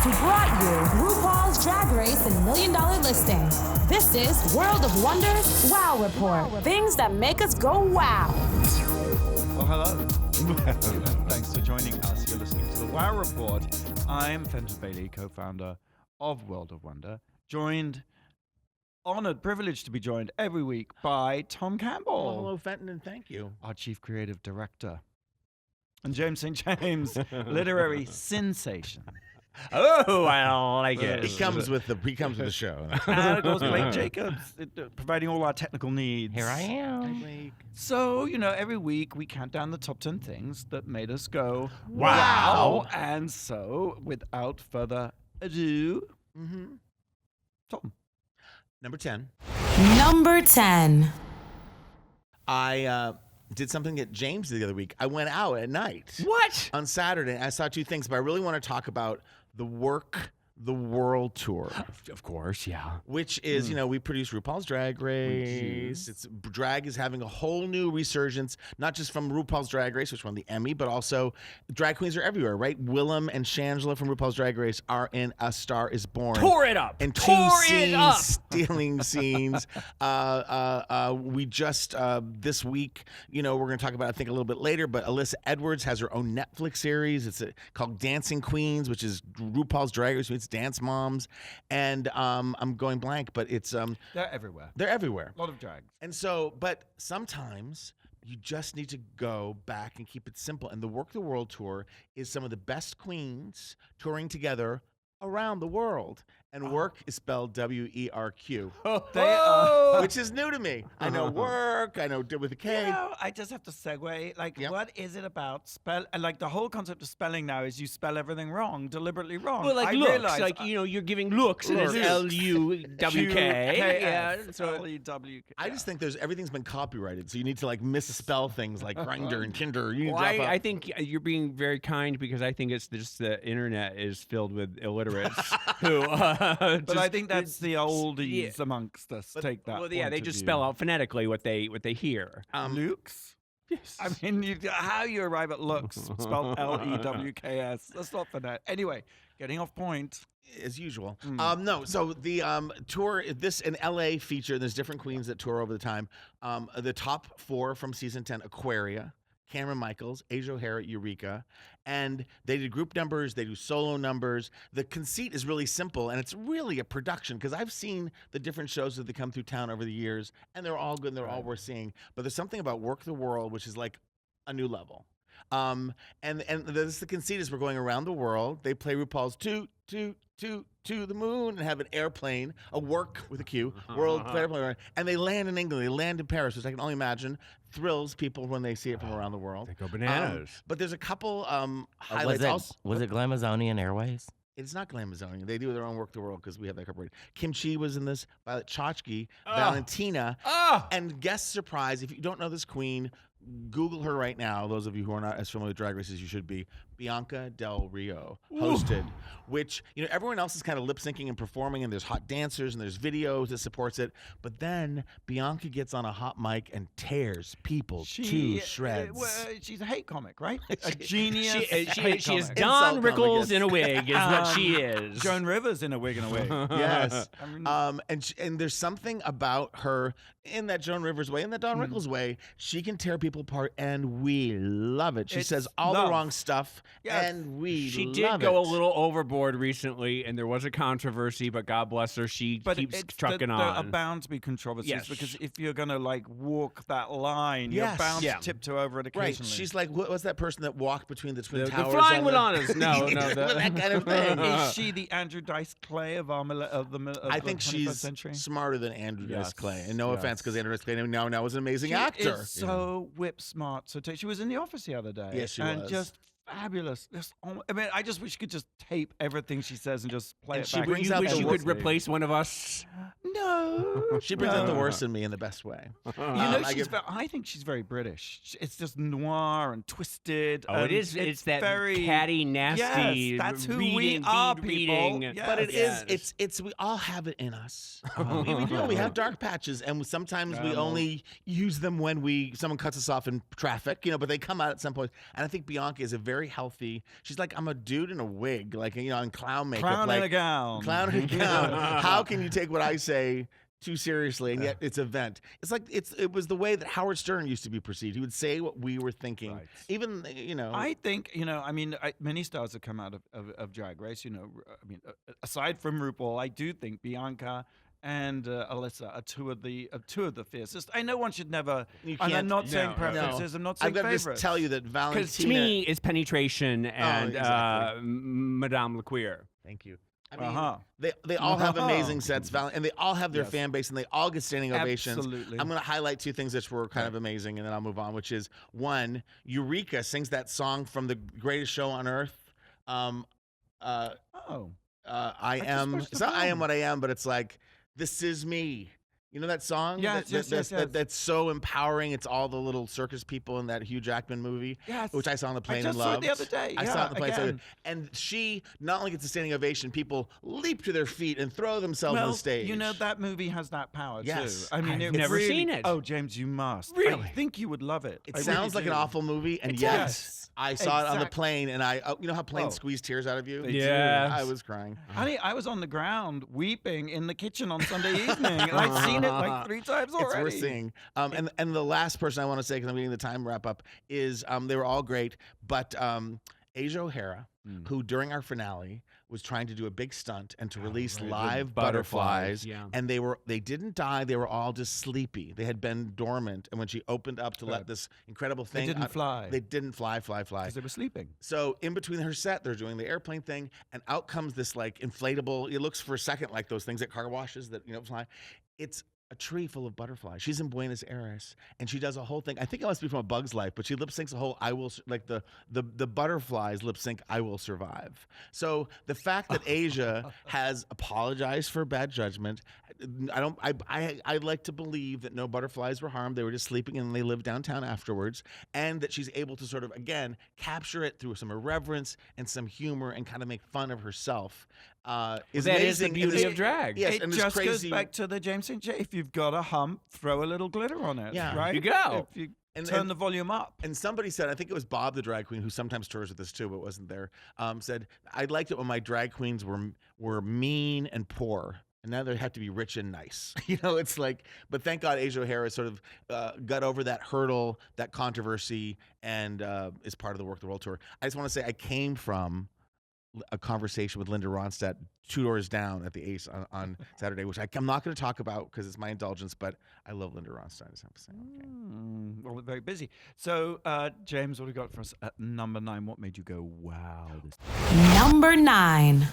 who brought you RuPaul's Drag Race and $1 Million Listing. This is World of Wonders Wow Report. Things that make us go wow. Well, hello. Thanks for joining us. You're listening to the Wow Report. I'm Fenton Bailey, co-founder of World of Wonder, honored, privileged to be joined every week by Tom Campbell. Well, hello, Fenton, and thank you. Our chief creative director. And James St. James, literary sensation. Oh, I like it. He comes with the show. And of course, Blake Jacobs, providing all our technical needs. Here I am. So, every week we count down the top 10 things that made us go, Wow. And so, without further ado, Tom. Number 10. Number 10. I did something at James the other week. I went out at night. What? On Saturday. I saw two things, but I really want to talk about the Werq the World Tour. Of course, yeah. Which is, we produce RuPaul's Drag Race. Drag is having a whole new resurgence, not just from RuPaul's Drag Race, which won the Emmy, but also drag queens are everywhere, right? Willem and Shangela from RuPaul's Drag Race are in A Star Is Born. Tore it up. And Tore two it up. stealing scenes. We just, this week, we're going to talk about, I think, a little bit later, but Alyssa Edwards has her own Netflix series. It's called Dancing Queens, which is RuPaul's Drag Race. It's Dance Moms, and I'm going blank, but it's They're everywhere. They're everywhere. A lot of drags. And so, but sometimes you just need to go back and keep it simple. And the Werq the World Tour is some of the best queens touring together around the world. And Werq is spelled W-E-R-Q. They are. Which is new to me. I know Werq, I know with a K. I just have to segue. What is it about spell? And the whole concept of spelling now is you spell everything wrong, deliberately wrong. Well, I looks, realize, you're giving looks, and it's Looks. L-U-W-K. Yeah, So L-E-W-K. I just think everything's been copyrighted, so you need to misspell things like Grindr and Tinder. You need to well, drop out. I think you're being very kind because I think it's just the internet is filled with illiterates who. But I think that's the oldies amongst us. Take that. Well, yeah, point they of just view. spell out phonetically what they hear. Lukes? Yes. I mean, how you arrive at looks, spelled L-E-W-K-S. That's not for that. Anyway, getting off point. As usual. No, so the tour, this an LA feature, there's different queens that tour over the time. The top 4 from season 10, Aquaria, Cameron Michaels, Asia O'Hara, Eureka, and they do group numbers, they do solo numbers. The conceit is really simple, and it's really a production, because I've seen the different shows that they come through town over the years, and they're all good, and they're all worth seeing. But there's something about Werq the World, which is like a new level. And this, the conceit is we're going around the world. They play RuPaul's to the moon and have an airplane, a Werq with a Q, world airplane, and they land in England, they land in Paris, which I can only imagine thrills people when they see it from around the world. They go bananas. But there's a couple highlights. Was it Glamazonian Airways? It's not Glamazonian. They do their own Werq the World because we have that cooperated. Kim Chi was in this, Violet Chachki, Valentina, and guest surprise. If you don't know this queen, Google her right now. Those of you who are not as familiar with Drag Races, you should be. Bianca Del Rio hosted, which, everyone else is kind of lip syncing and performing, and there's hot dancers and there's videos that supports it. But then Bianca gets on a hot mic and tears people to shreds. She's a hate comic, right? A genius. She is Insult Don comic, Rickles yes. in a wig, is what she is. Joan Rivers in a wig and a wig. Yes. I mean, And there's something about her in that Joan Rivers way, in that Don Rickles way. She can tear people apart, and we love it. She It's says all love. the wrong stuff, Yes. and we She love did go it. a little overboard recently, and there was a controversy, but God bless her, she keeps trucking there on. are bound to be controversies Yes. because if you're going to walk that line, Yes. you're bound Yeah. to tiptoe over it occasionally. Right. She's like, what was that person that walked between the Twin The Towers? flying on Madonnas. No, that kind of thing. Is she the Andrew Dice Clay of the I think 21st she's century? smarter than Andrew Dice Yes. Clay. And no Yes. offense, because Andrew Dice Clay now is an amazing She actor. is so whip smart. So she was in the office the other day. Yes, she and was. just fabulous. I just wish you could just tape everything she says and just play And it she back. brings You out wish the you worst could replace one of us? No. She brings out the worst in me in the best way. You know, I think she's very British. It's just noir and twisted. Oh, it is. It's that very catty, nasty. Yes, that's who we reading, are, bead people. reading. Yes. But it is. It's. We all have it in us. We do. We have dark patches, and sometimes we only use them when someone cuts us off in traffic. You know, but they come out at some point. And I think Bianca is a very healthy. She's like, I'm a dude in a wig, like, you know, in clown makeup, Clown like in a gown. Clown in a gown. How can you take what I say too seriously, and yet it's a vent? It's like it was the way that Howard Stern used to be perceived. He would say what we were thinking. Right. Even, you know. I think, you know, I mean, many stars have come out of Drag Race. You know, I mean, aside from RuPaul, I do think Bianca and Alyssa are two of the fiercest. I know one should never. You and I'm can't- not saying no. preferences. I'm not saying I've got to favorites. just tell you that Valentina. Because to me, it's penetration and exactly. Madame Le Queer. Thank you. I mean, Uh-huh. they all have amazing sets, and they all have their fan base, and they all get standing ovations. Absolutely. I'm going to highlight two things that were kind of amazing, and then I'll move on, which is, one, Eureka sings that song from The Greatest Show on Earth. I am. It's not I am what I am, but it's like, this is me. You know that song? Yes, yes. That's so empowering. It's all the little circus people in that Hugh Jackman movie, Yes. which I saw on the plane I just and saw it loved. the other day. I saw it Yeah, on the plane. again. And she not only gets a standing ovation, people leap to their feet and throw themselves on the stage. You know, that movie has that power, Yes. too. I mean, I've it never really- seen it. Oh, James, you must. Really? I think you would love it. It I sounds really like an do. awful movie, and It yet does. I saw it on the Exact- plane, and you know how planes Oh. squeeze tears out of you? They do. Yes. I was crying. Honey, I was on the ground weeping in the kitchen on Sunday evening, and I'd seen it like 3 times It's already. worth seeing. And the last person I want to say, because I'm getting the time wrap up, is they were all great, but Asia O'Hara, who during our finale was trying to do a big stunt and to release live butterflies, yeah. and they didn't die. They were all just sleepy. They had been dormant, and when she opened up to let this incredible thing, They didn't fly. They didn't fly. Because they were sleeping. So in between her set, they're doing the airplane thing, and out comes this like inflatable. It looks for a second like those things at car washes that fly. It's a tree full of butterflies. She's in Buenos Aires, and she does a whole thing. I think it must be from A Bug's Life, but she lip syncs a whole "I will" like the butterflies lip sync "I Will Survive." So the fact that Asia has apologized for bad judgment, I'd like to believe that no butterflies were harmed. They were just sleeping, and they lived downtown afterwards, and that she's able to sort of again capture it through some irreverence and some humor and kind of make fun of herself. Is that is the amazing. beauty of drag. Yes, It and just this goes crazy. back to the James St. J. If you've got a hump, throw a little glitter on it. Yeah. Right? You go. If you And- turn and- the volume up. And somebody said, I think it was Bob the drag queen, who sometimes tours with us too, but wasn't there, said, I liked it when my drag queens were mean and poor. And now they have to be rich and nice. It's like, but thank God Asia O'Hara sort of got over that hurdle, that controversy, and is part of the Work the World Tour. I just want to say I came from a conversation with Linda Ronstadt 2 doors down at the Ace on Saturday, which I'm not going to talk about because it's my indulgence, but I love Linda Ronstadt. I just have to say. Okay. Well, we're very busy. So, James, what have you got for us at number 9? What made you go, wow? Number 9.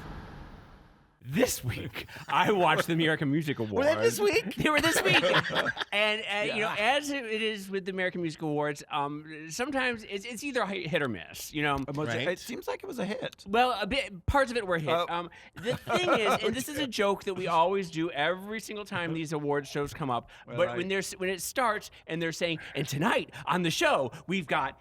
This week, I watched the American Music Awards. Were they this week? They were this week. And, as it is with the American Music Awards, sometimes it's either hit or miss, Right. It seems like it was a hit. Well, parts of it were hit. Oh. The thing is, and this is a joke that we always do every single time these award shows come up. Well, but when it starts and they're saying, and tonight on the show we've got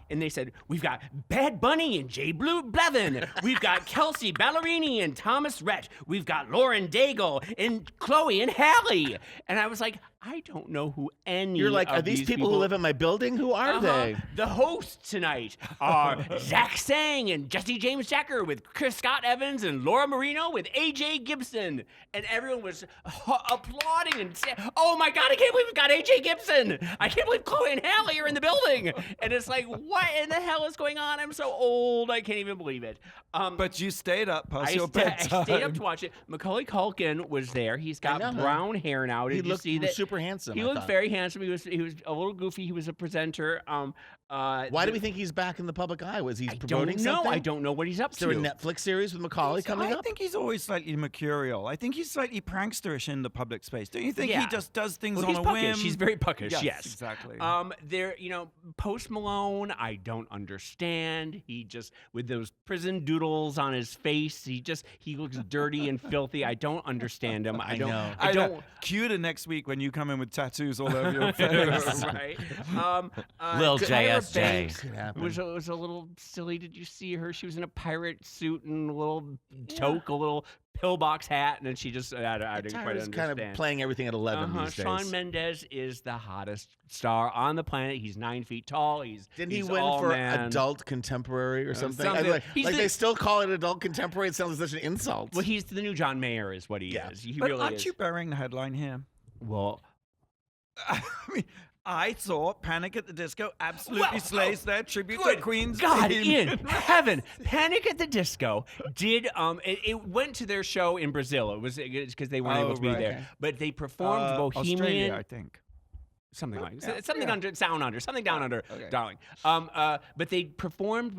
Bad Bunny and Jay Blevin, we've got Kelsey Ballerini and Thomas Rhett, we've got Lauren Daigle and Chloe and Halle, and I was like, I don't know who any. You're like, of are these people who live in my building? Who are they? The hosts tonight are Zach Sang and Jesse James Jacker with Chris Scott Evans and Laura Marino with AJ Gibson. And everyone was applauding and saying, oh my God, I can't believe we've got AJ Gibson. I can't believe Chloe and Halle are in the building. And it's like, what in the hell is going on? I'm so old, I can't even believe it. But you stayed up past I your bedtime. stayed up to watch it. Macaulay Culkin was there. He's got I know, huh? brown hair now. He Did you looked see that? super super handsome. He I looked thought. very handsome. He was a little goofy. He was a presenter. Why do we think he's back in the public eye? Was he promoting don't know. something? I don't know what he's up Is there a to. Netflix series with Macaulay coming I up? think he's always slightly mercurial. I think he's slightly pranksterish in the public space. Don't you think Yeah. he just does things Well, on he's a puckish. whim? He's very puckish. Yes, exactly. There, Post Malone, I don't understand. He just with those prison doodles on his face, he looks dirty and filthy. I don't understand him. I don't. know. I don't. Cue to next week when you come in with tattoos all over your face. Right. Lil Tyra JSJ. Banks Could happen. was a little silly. Did you see her? She was in a pirate suit and a little toque, a little pillbox hat, and then she just I didn't quite Tyra's understand. kind of playing everything at 11 these days. Shawn Mendes is the hottest star on the planet. He's 9 feet tall. Didn't he he's win all for man. adult contemporary or something? something. Like He's the- they still call it adult contemporary. It sounds like such an insult. Well, he's the new John Mayer, is what he Yeah. is. He But really aren't is. you burying the headline here? Well, I mean, I thought Panic at the Disco absolutely Well, slays their tribute to good Queen's God theme. in heaven, Panic at the Disco did. It went to their show in Brazil. It was because they weren't able to be right. there, Okay. but they performed Bohemian. Australia, I think. Something like Yeah, something yeah. under sound under something down under, okay. darling. But they performed.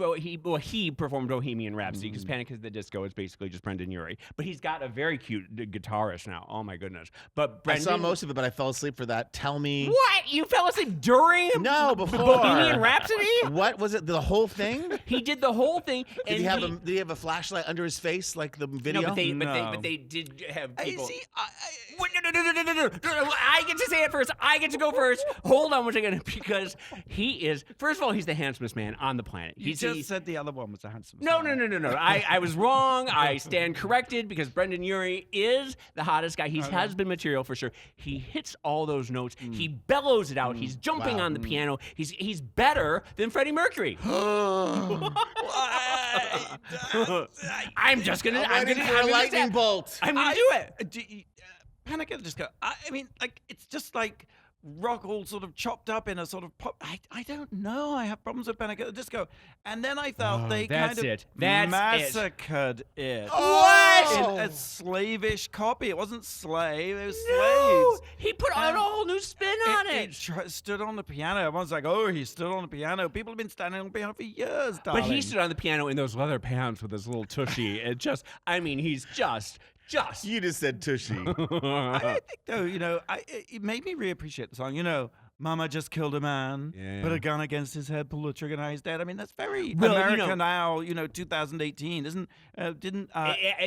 He performed Bohemian Rhapsody because Panic at the Disco is basically just Brendan Urie. But he's got a very cute guitarist now. Oh my goodness! But I saw Brendan, most of it, but I fell asleep for that. Tell me. What? You fell asleep during No, before. Bohemian Rhapsody? What was it? The whole thing? He did the whole thing. Did and he have a flashlight under his face like the video? No, but they No. did have people. See, Wait, no. I get to say it first. I get to go first. Hold on one second, because he is. First of all, he's the handsomest man on the planet. you just said the other one was the handsome. No. I was wrong. I stand corrected because Brendan Urie is the hottest guy. He has been material for sure. He hits all those notes. He bellows it out. He's jumping Wow. on the piano. He's better than Freddie Mercury. I'm just gonna. I'm waiting gonna. for a I'm gonna lightning say- bolt. I'm gonna do it. Panic at the Disco. I mean, like, it's just like rock all sort of chopped up in a sort of pop. I don't know. I have problems with Panic at the Disco. And then I felt they that's kind of it. That's it. massacred it. What? In a slavish copy. It wasn't slave. It was No, slaves. he put on a whole new spin on it. Stood on the piano. Everyone's like, oh, he stood on the piano. People have been standing on the piano for years, darling. But he stood on the piano in those leather pants with his little tushy. He's just. You just said tushy. I think, though, it made me reappreciate the song. Mama just killed a man, Yeah. put a gun against his head, pulled the trigger, now he's dead. I mean, that's very Well, American now, 2018. Didn't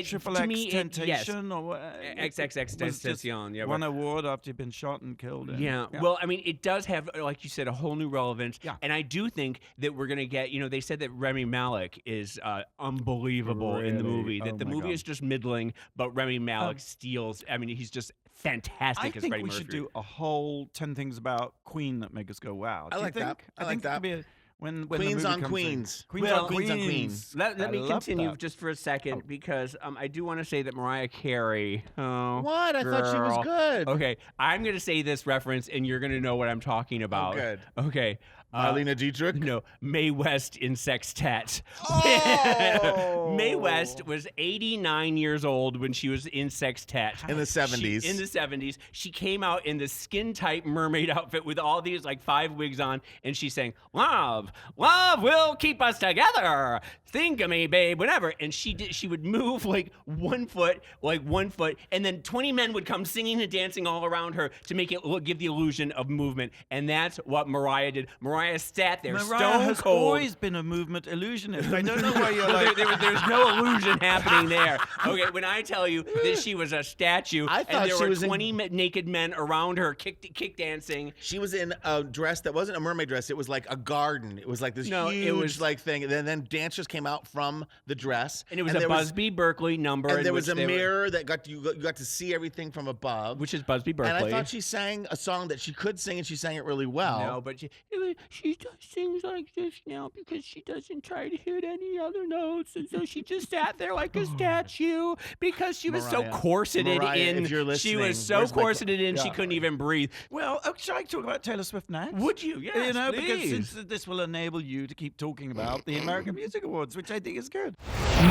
Triple to X me, Temptation or what? XXX was just Tentacion, yeah, won but- an award after he'd been shot and killed. Yeah. Well, I mean, it does have, like you said, a whole new relevance. Yeah. And I do think that we're going to get, they said that Rami Malek is unbelievable in the Really? movie, that Oh the my movie God. is just middling, but Rami Malek steals. I mean, he's just fantastic I as think Freddie we Mercury. should do a whole 10 things about Queen that make us go, wow. I Do you like that. think? I like think it that. could be when the Queens movie on comes in. Queens. Queens Well, on Queens on Queens. Queens. Let I me love continue that. just for a second because I do want to say that Mariah Carey. Oh, What? I thought she was girl. good. Okay, I'm going to say this reference and you're going to know what I'm talking about. good. Okay. Marlena Dietrich? No, Mae West in Sextet. Oh! Mae West was 89 years old when she was in Sextet. In the 70s. In the 70s. She came out in the skin-tight mermaid outfit with all these 5 wigs on, and she sang, "Love, love will keep us together. Think of me, babe, whenever." And she would move 1 foot, 1 foot, and then 20 men would come singing and dancing all around her to make it give the illusion of movement. And that's what Mariah did. Mariah sat there Mariah stone has cold. always been a movement illusionist. I don't know why you're like... There's no illusion happening there. Okay, when I tell you that she was a statue I thought and there she were was in- 20 naked men around her kick dancing. She was in a dress that wasn't a mermaid dress. It was like a garden. It was like this No, it huge was- thing. And then dancers came out from the dress. And it was a there Busby Berkeley number. And in there which was a they were- mirror that you got to see everything from above. which is Busby Berkeley. and I thought she sang a song that she could sing, and she sang it really well. No, but she just sings like this now because she doesn't try to hit any other notes, and so she just sat there like a statue because she was so Mariah. corseted Mariah, in. if you're She listening, was so where's my- corseted in she Yeah. couldn't even breathe. Well, should I talk about Taylor Swift next? Would you? Yes, because please. since this will enable you to keep talking about the American Music Awards, which I think is good.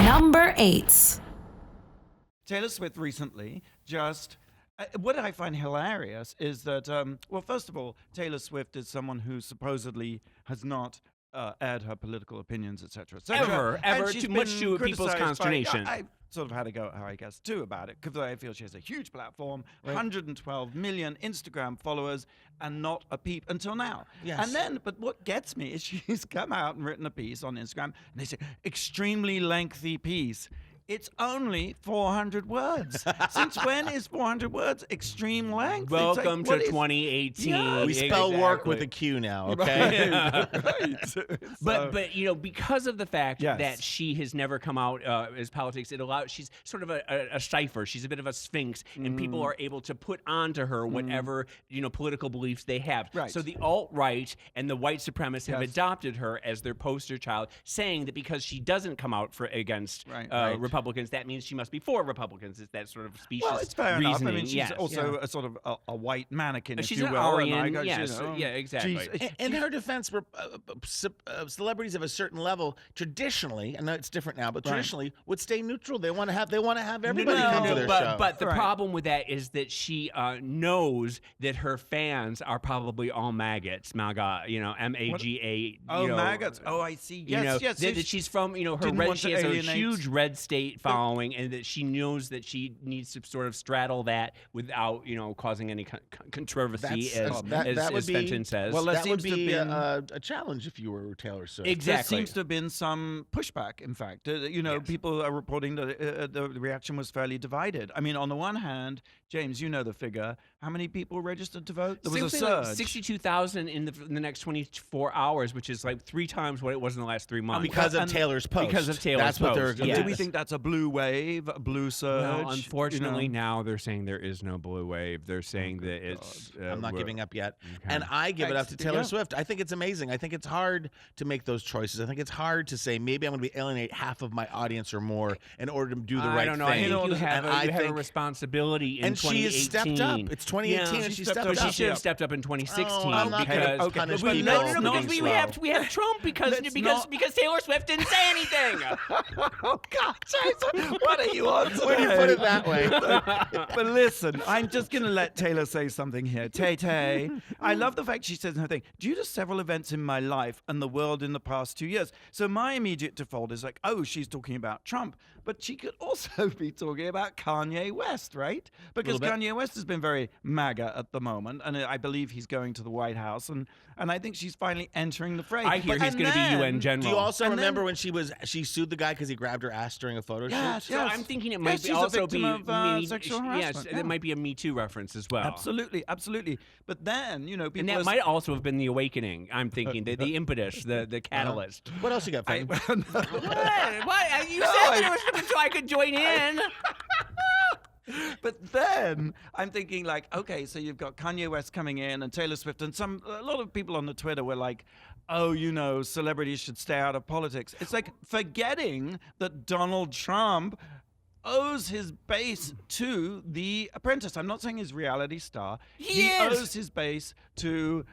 Number 8. Taylor Swift recently just what I find hilarious is that, well, first of all, Taylor Swift is someone who supposedly has not aired her political opinions, etc., etc. Ever, too much to people's consternation. I sort of had to go at her, I guess, too, about it, because I feel she has a huge platform, 112 million Instagram followers, and not a peep until now. Yes. And then, but what gets me is she's come out and written a piece on Instagram, and they say, extremely lengthy piece. It's only 400 words. Since when is 400 words extreme length? Welcome to 2018. Yeah, We spell work with a Q now, okay? Right. But you know, because of the fact Yes. that she has never come out as politics, she's sort of a cipher. She's a bit of a sphinx, and people are able to put onto her whatever political beliefs they have. Right. So the alt-right and the white supremacists have Yes. adopted her as their poster child, saying that because she doesn't come out against Right. Republicans, that means she must be for Republicans. It's that sort of specious Well, it's fair reasoning. enough. I mean, she's Yes. also a sort of a white mannequin, if She's you an will. Aryan, and yes, yeah, exactly. In her defense, celebrities of a certain level traditionally, I know it's different now, but traditionally would stay neutral. They want to have everybody come to their show. But the Right. problem with that is that she knows that her fans are probably all maggots, MAGA, MAGA. Oh, maggots. Oh, I see. Yes, yes. That she's from, her didn't red. want She to has a alienate- huge red state following, and that she knows that she needs to sort of straddle that without, causing any controversy, that would as be- Fenton says. Well, that seems would to be have a challenge if you were Taylor Swift. Exactly. There seems to have been some pushback, in fact. People are reporting that the reaction was fairly divided. I mean, on the one hand, James, you know the figure. How many people registered to vote? There was a Something like surge. 62,000 in the next 24 hours, which is like 3 times what it was in the last 3 months. because of And- Taylor's post. because of Taylor's That's what they're post, yes. Do we think that's a blue wave, a blue surge? Well, unfortunately, You know? now they're saying there is no blue wave. They're saying that it's. I'm not we're- giving up yet. Okay. And I give it up to Taylor Yeah. Swift. I think it's amazing. I think it's hard to make those choices. I think it's hard to say maybe I'm going to alienate half of my audience or more in order to do the right I don't know. thing. I think you have, And I you have a think- responsibility in and she has 2018. stepped up. It's 2018 Yeah. and she stepped stepped up. up. She should have stepped up in 2016 Oh, I'm not because gonna punish but people no, for no, being because slow. we have Trump because Taylor Swift didn't say anything. Oh, God, Jason, what are you on today? When you put it that way. But listen, I'm just going to let Taylor say something here. Tay, I love the fact she says in her thing, due to several events in my life and the world in the past 2 years. So my immediate default is like, oh, she's talking about Trump. But she could also be talking about Kanye West, right? Because Kanye West has been very MAGA at the moment, and I believe he's going to the White House, and I think she's finally entering the fray. I hear he's going to be UN general. Do you also And remember then- when she sued the guy because he grabbed her ass during a photo Yes, shoot? So yes. I'm thinking it Yes, might she's a also victim be of, sexual yes, harassment, yeah. it might be a Me Too reference as well. Absolutely, absolutely. But then, people And that are- might also have been the awakening. I'm thinking the impetus, the catalyst. What else you got, Faye? What? You said that it was so I could join in. But then I'm thinking like, okay, so you've got Kanye West coming in and Taylor Swift and a lot of people on the Twitter were like, oh, celebrities should stay out of politics. It's like forgetting that Donald Trump owes his base to The Apprentice. I'm not saying he's reality star. He is. owes his base to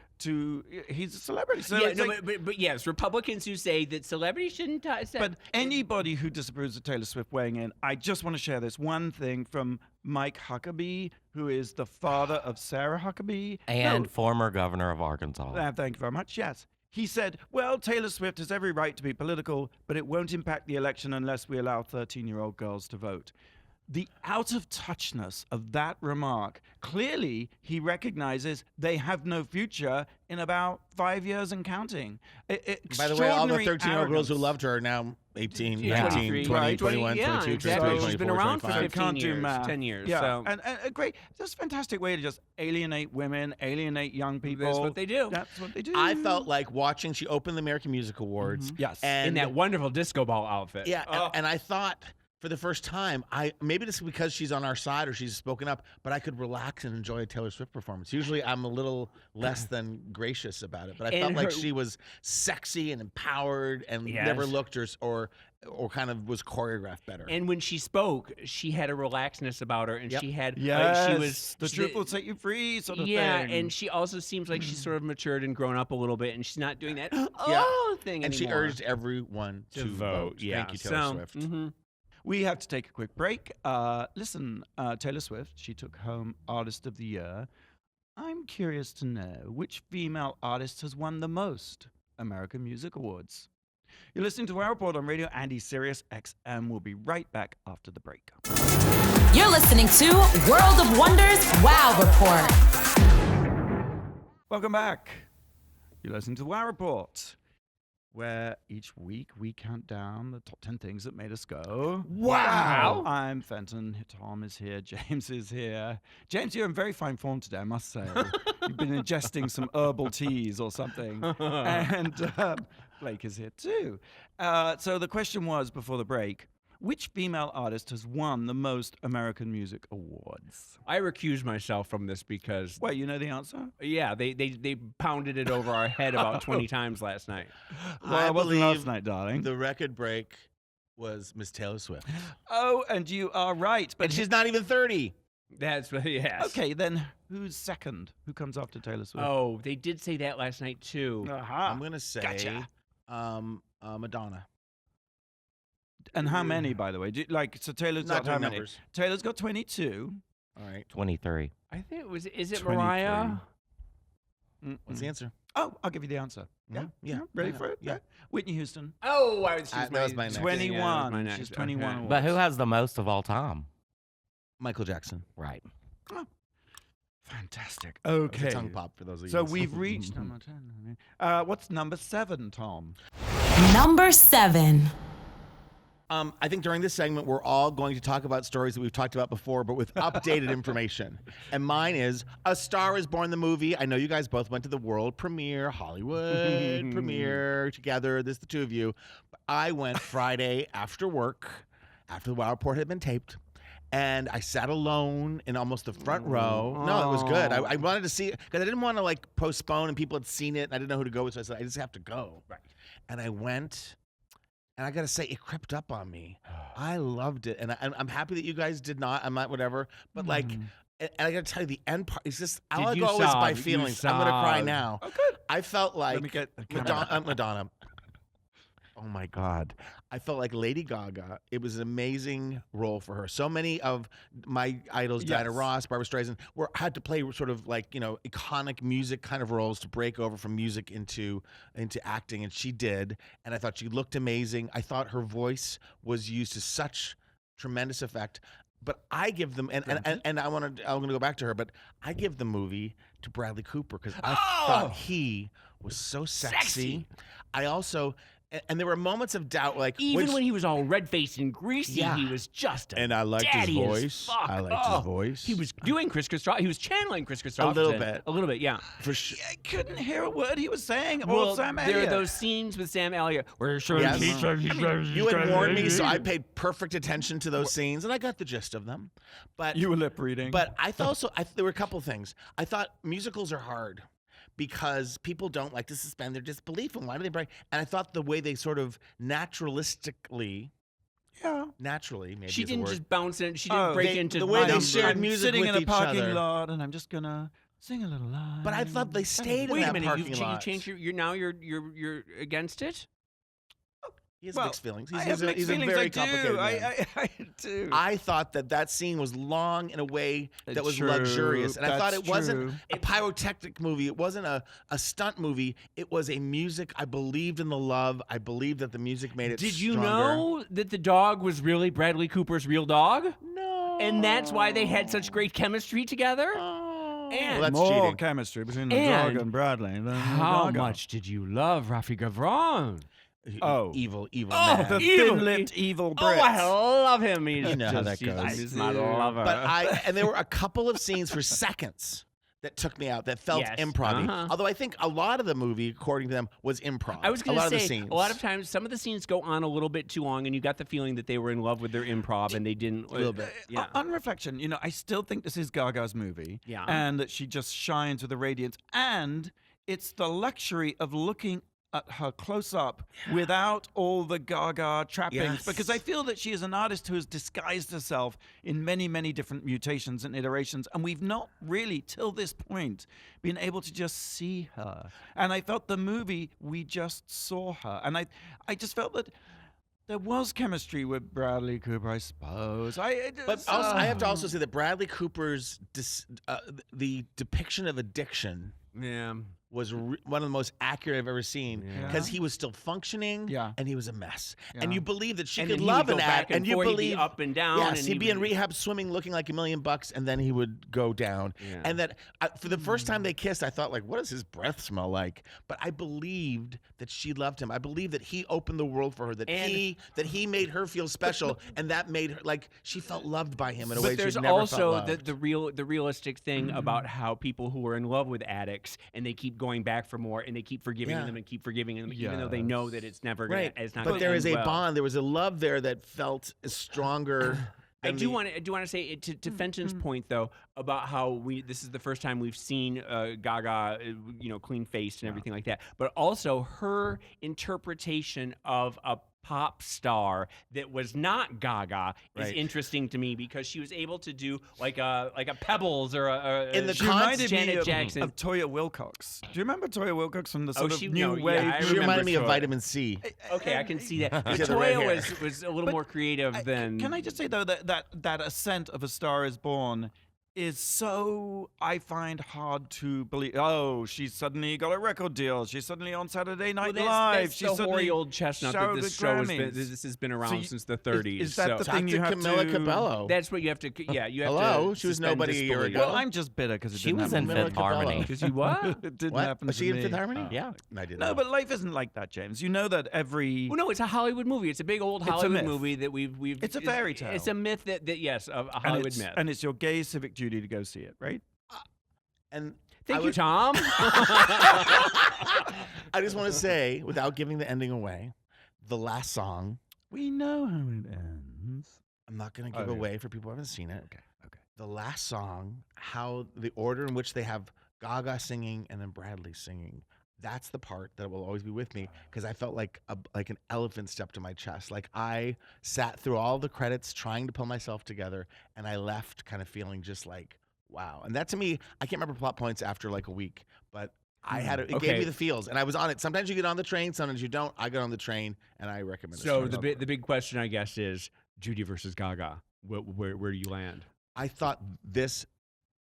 he's a celebrity. So Yeah, it's no, like- but yes, Republicans who say that celebrities shouldn't. But anybody who disapproves of Taylor Swift weighing in, I just want to share this one thing from Mike Huckabee, who is the father of Sarah Huckabee. And former governor of Arkansas. Thank you very much. Yes. He said, well, Taylor Swift has every right to be political, but it won't impact the election unless we allow 13-year-old girls to vote. The out-of-touchness of that remark, clearly he recognizes they have no future in about 5 years and counting. By the way, all the Extraordinary 13-year-old girls who arrogance. loved her are now 18, Yeah. 19, 23, 20, right. 21, Yeah, 22, exactly. 23, She's been 24, around for 25. 15 Can't do years, math. 10 years. Yeah, So and a great, just a fantastic way to just alienate women, alienate young people. that's what they do. That's what they do. I felt like watching, she opened the American Music Awards. Yes. And in that wonderful disco ball outfit. Yeah, and I thought for the first time, maybe this is because she's on our side or she's spoken up, but I could relax and enjoy a Taylor Swift performance. Usually I'm a little less than gracious about it, but I And felt like her- she was sexy and empowered and Yes. never looked or kind of was choreographed better. And when she spoke, she had a relaxedness about her, and Yep. she had yes, she was the truth will set you free, sort of yeah, thing. and she also seems like she's sort of matured and grown up a little bit, and she's not doing that thing and she anymore. urged everyone to vote. Yeah, Thank you, Taylor so, Swift. mhm. We have to take a quick break. Listen, Taylor Swift, she took home Artist of the Year. I'm curious to know which female artist has won the most American Music Awards. You're listening to Wow Report on Radio Andy SiriusXM. We'll be right back after the break. You're listening to World of Wonders Wow Report. Welcome back. You're listening to the Wow Report, where each week we count down the top 10 things that made us go, Wow. I'm Fenton. Tom is here. James is here. James, you're in very fine form today, I must say. You've been ingesting some herbal teas or something. And Blake is here too. So the question was, before the break, which female artist has won the most American Music Awards? I recuse myself from this because, Wait, you know the answer? yeah, they pounded it over our head about 20 times last night. Well, I it wasn't believe last night, darling. the record break was Miss Taylor Swift. Oh, and you are right. But And she's not even 30. That's yes. okay, then who's second? Who comes after Taylor Swift? Oh, they did say that last night too. Aha. I'm going to say Gotcha. Madonna. And how many, by the way? So Taylor's Not got how doing many? numbers. Taylor's got 22. All right. 23. I think it was. Is it 23. Mariah? What's the answer? Oh, I'll give you the answer. Yeah. Ready Yeah. for it? Yeah. Whitney Houston. Oh, I was. That was my next. 21. Yeah, that was my next. She's 21. Okay. But who has the most of all time? Michael Jackson. Right. Fantastic. That was Okay. a tongue pop for those of you. So who- we've reached number 10. What's number 7, Tom? Number 7. I think during this segment, we're all going to talk about stories that we've talked about before, but with updated information. And mine is A Star is Born, the movie. I know you guys both went to the world premiere, Hollywood premiere together. This is the two of you. I went Friday after work, after the Wow Report had been taped. And I sat alone in almost the front row. No, it was good. I wanted to see it because I didn't want to like postpone and people had seen it and I didn't know who to go with. So I said, I just have to go. Right. And I went. And I got to say, it crept up on me. I loved it. And I'm happy that you guys did not. I'm not whatever. But like, and I got to tell you, the end part is just, I'll you go always by sob? You feelings. I'm going to cry sobbed. now. Oh, good. I felt like Let me get the camera. Madonna. Oh my God. I felt like Lady Gaga. It was an amazing role for her. So many of my idols, Diana Yes. Ross, Barbara Streisand, had to play sort of like, iconic music kind of roles to break over from music into acting. And she did. And I thought she looked amazing. I thought her voice was used to such tremendous effect. But I give them, and I'm gonna go back to her, but I give the movie to Bradley Cooper because I thought he was so sexy. I also, and there were moments of doubt, like Even when he was all red-faced and greasy, Yeah. he was just a and I liked his daddy as voice. fuck. I liked Oh, his voice. He was doing Chris Christopherson. He was channeling Chris Christopherson. little bit. Yeah. for sure. I couldn't hear a word he was saying. Well, Or Sam there are Elliott. those scenes with Sam Elliott where Yes. You had warned me, so I paid perfect attention to those scenes, and I got the gist of them. But You were lip reading. But I thought also there were a couple things. I thought musicals are hard because people don't like to suspend their disbelief, and why do they break? And I thought the way they sort of naturally, maybe she is the didn't word. just bounce in. She didn't Oh, break they- into the way they numbers. shared I'm music sitting with in a each parking other. lot, and I'm just gonna sing a little line. But I thought they stayed Wait in a that minute, parking you lot. changed you're against it? He has Well, mixed feelings. I have mixed He's a feelings. very I do. complicated man. I do. I thought that scene was long in a way that was True. luxurious. And I thought That's it wasn't true. a pyrotechnic movie. It wasn't a stunt movie. It was a music. I believed in the love. I believed that the music made it Did you stronger. know that the dog was really Bradley Cooper's real dog? No. And that's why they had such great chemistry together? Oh. And well, that's More cheating. chemistry between the And dog and Bradley than How the dog. much did you love Rafi Gavron? Oh. Evil Oh, man. The Evil. thin-lipped evil Oh, Brits. I love him. He's You know how just, that goes. He's my lover. But there were a couple of scenes for seconds that took me out that felt Yes. improv-y. Uh-huh. Although I think a lot of the movie, according to them, was improv. I was going a lot to of the say, scenes. a lot of times, some of the scenes go on a little bit too long, and you got the feeling that they were in love with their improv, and they didn't. A little bit. Yeah. On reflection, I still think this is Gaga's movie. Yeah. And that she just shines with a radiance. And it's the luxury of looking at her close up without all the Gaga trappings. Yes. Because I feel that she is an artist who has disguised herself in many, many different mutations and iterations. And we've not really, till this point, been able to just see her. And I felt the movie, we just saw her. And I just felt that There was chemistry with Bradley Cooper, I suppose. But also, I have to also say that Bradley Cooper's the depiction of addiction Yeah. was one of the most accurate I've ever seen because he was still functioning and he was a mess. And you believe that she could love an act, and you believe up and down. Yes, and he'd be in rehab swimming, looking like $1 million, and then he would go down. Yeah. And that for the first time they kissed, I thought, like, what does his breath smell like? But I believed that she loved him. I believed that he opened the world for her. That he made her feel special, and that made her like she felt loved by him in a way she'd never felt loved. But there's also the realistic thing about how people who are in love with addicts and they keep going back for more and they keep forgiving them and keep forgiving them, even though they know that it's never gonna, it's not. But gonna there is end a well. bond. There was a love there that felt stronger. I do want to say to Fenton's point though about how this is the first time we've seen Gaga, clean faced and everything like that, but also her interpretation of a pop star that was not Gaga is interesting to me because she was able to do like a Pebbles or in the she reminded Janet me Jackson. of Toya Wilcox. Do you remember Toya Wilcox from the sort of new yeah, wave? I She reminded me of Toya. Vitamin C. Okay, I can see that. But She had the red hair. Toya was a little more creative than. Can I just say though that ascent of A Star Is Born is so, I find, hard to believe. Oh, she suddenly got a record deal. She's suddenly on Saturday Night Live. That's She's the suddenly hoary old chestnut that showered this with show Grammys. this has been around So since the 30s. Is that the Talk thing to you have Camilla to? Cabello. That's what you have to. Yeah, you have to. Hello? She was suspend nobody a year disbelief. ago. Well, I'm just bitter because it She didn't was happen in to Camilla Fifth me. Cabello. Harmony. Because you what? It didn't What? happen Was to she me. in Fifth Harmony? Yeah. I didn't No, know. but life isn't like that, James. You know that every. Well, no, it's a Hollywood movie. It's a big old It's a Hollywood myth. movie that we've. It's a fairy tale. It's a myth that yes, a and Hollywood it's, myth. and it's your gay civic duty to go see it, right? And Thank you, Tom. I just want to say, without giving the ending away, the last song, We know how it ends. I'm not going to give Okay. away for people who haven't seen it. Okay. The last song, how the order in which they have Gaga singing and then Bradley singing, that's the part that will always be with me because I felt like an elephant stepped to my chest. Like I sat through all the credits trying to pull myself together, and I left kind of feeling just like, wow. And that to me, I can't remember plot points after like a week, but I had it gave me the feels, and I was on it. Sometimes you get on the train, sometimes you don't. I got on the train, and I recommend it. So the big question, I guess, is Judy versus Gaga. Where do you land? I thought this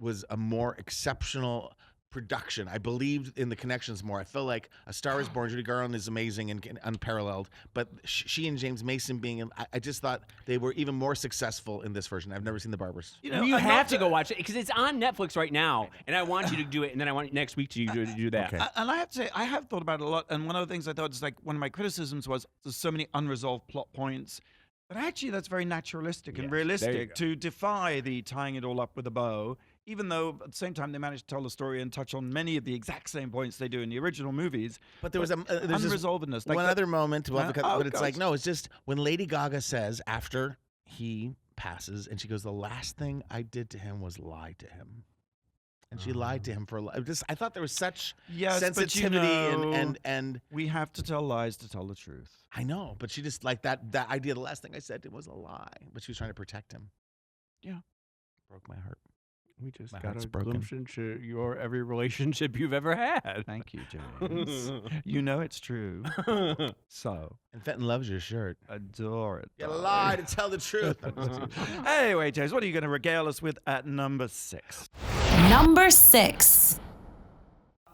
was a more exceptional production. I believed in the connections more. I feel like A Star Is Born, Judy Garland is amazing and unparalleled, but she and James Mason being in, I just thought they were even more successful in this version. I've never seen The Barbers. You know, You I'm have not- to go watch it because it's on Netflix right now, and I want you to do it, and then I want next week to do that. Okay. And I have to say, I have thought about it a lot. And one of the things I thought is like one of my criticisms was there's so many unresolved plot points. But actually, that's very naturalistic and Yes, there you realistic go. to defy the tying it all up with a bow, even though at the same time they managed to tell the story and touch on many of the exact same points they do in the original movies. But there was there's this unresolvedness. Like one that- other moment, but it's like, gosh. no, it's just when Lady Gaga says after he passes, and she goes, the last thing I did to him was lie to him. And she lied to him for a lot. I thought there was such Yes, but you sensitivity know, and we have to tell lies to tell the truth. I know, but she just like that idea. The last thing I said to him was a lie, but she was trying to protect him. Yeah. Broke my heart. We just My got heart's a broken. glimpse into your every relationship you've ever had. Thank you, James. You know it's true. So And Fenton loves your shirt. adore it. You darling. lie to tell the truth. Anyway, James, what are you going to regale us with at number 6? Number 6.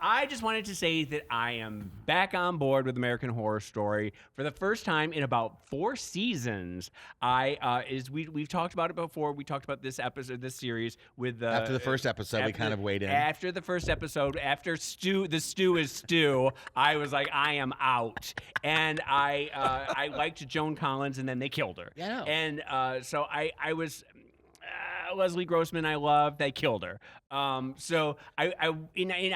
I just wanted to say that I am back on board with American Horror Story for the first time in about 4 seasons. We've talked about it before. We talked about this series with After the first episode, we kind of weighed in. After the first episode, after the stew is stew, I was like, I am out, and I liked Joan Collins, and then they killed her. Yeah, I know. And so I was. Leslie Grossman, I love. They killed her. So I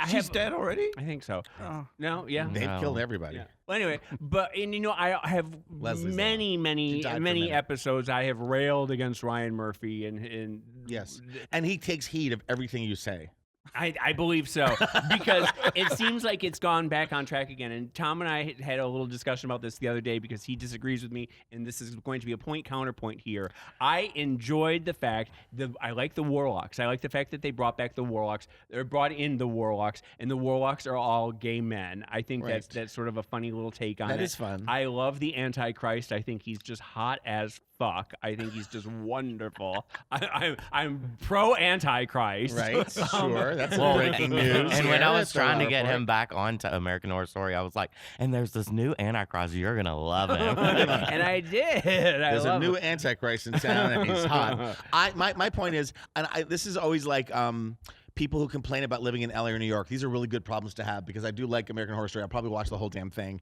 She's dead already? I think so. Oh. No, yeah. They've No. killed everybody. Yeah. Well, anyway, I have Leslie's many She died for a minute. episodes I have railed against Ryan Murphy and Yes. And he takes heed of everything you say. I believe so, because it seems like it's gone back on track again. And Tom and I had a little discussion about this the other day because he disagrees with me, and this is going to be a point counterpoint here. I enjoyed the fact that I like the Warlocks. I like the fact that they brought back the Warlocks. They brought in the Warlocks, and the Warlocks are all gay men. I think that's sort of a funny little take on it. That is fun. I love the Antichrist. I think he's just hot as fuck. I think he's just wonderful. I'm pro Antichrist. Right, sure. That's breaking news. And when here. I was That's trying to our get report. him back onto American Horror Story, I was like, and there's this new Antichrist. You're going to love him. And I did. There's a new Antichrist in town, and he's hot. My point is, and this is always like people who complain about living in LA or New York. These are really good problems to have because I do like American Horror Story. I'll probably watch the whole damn thing.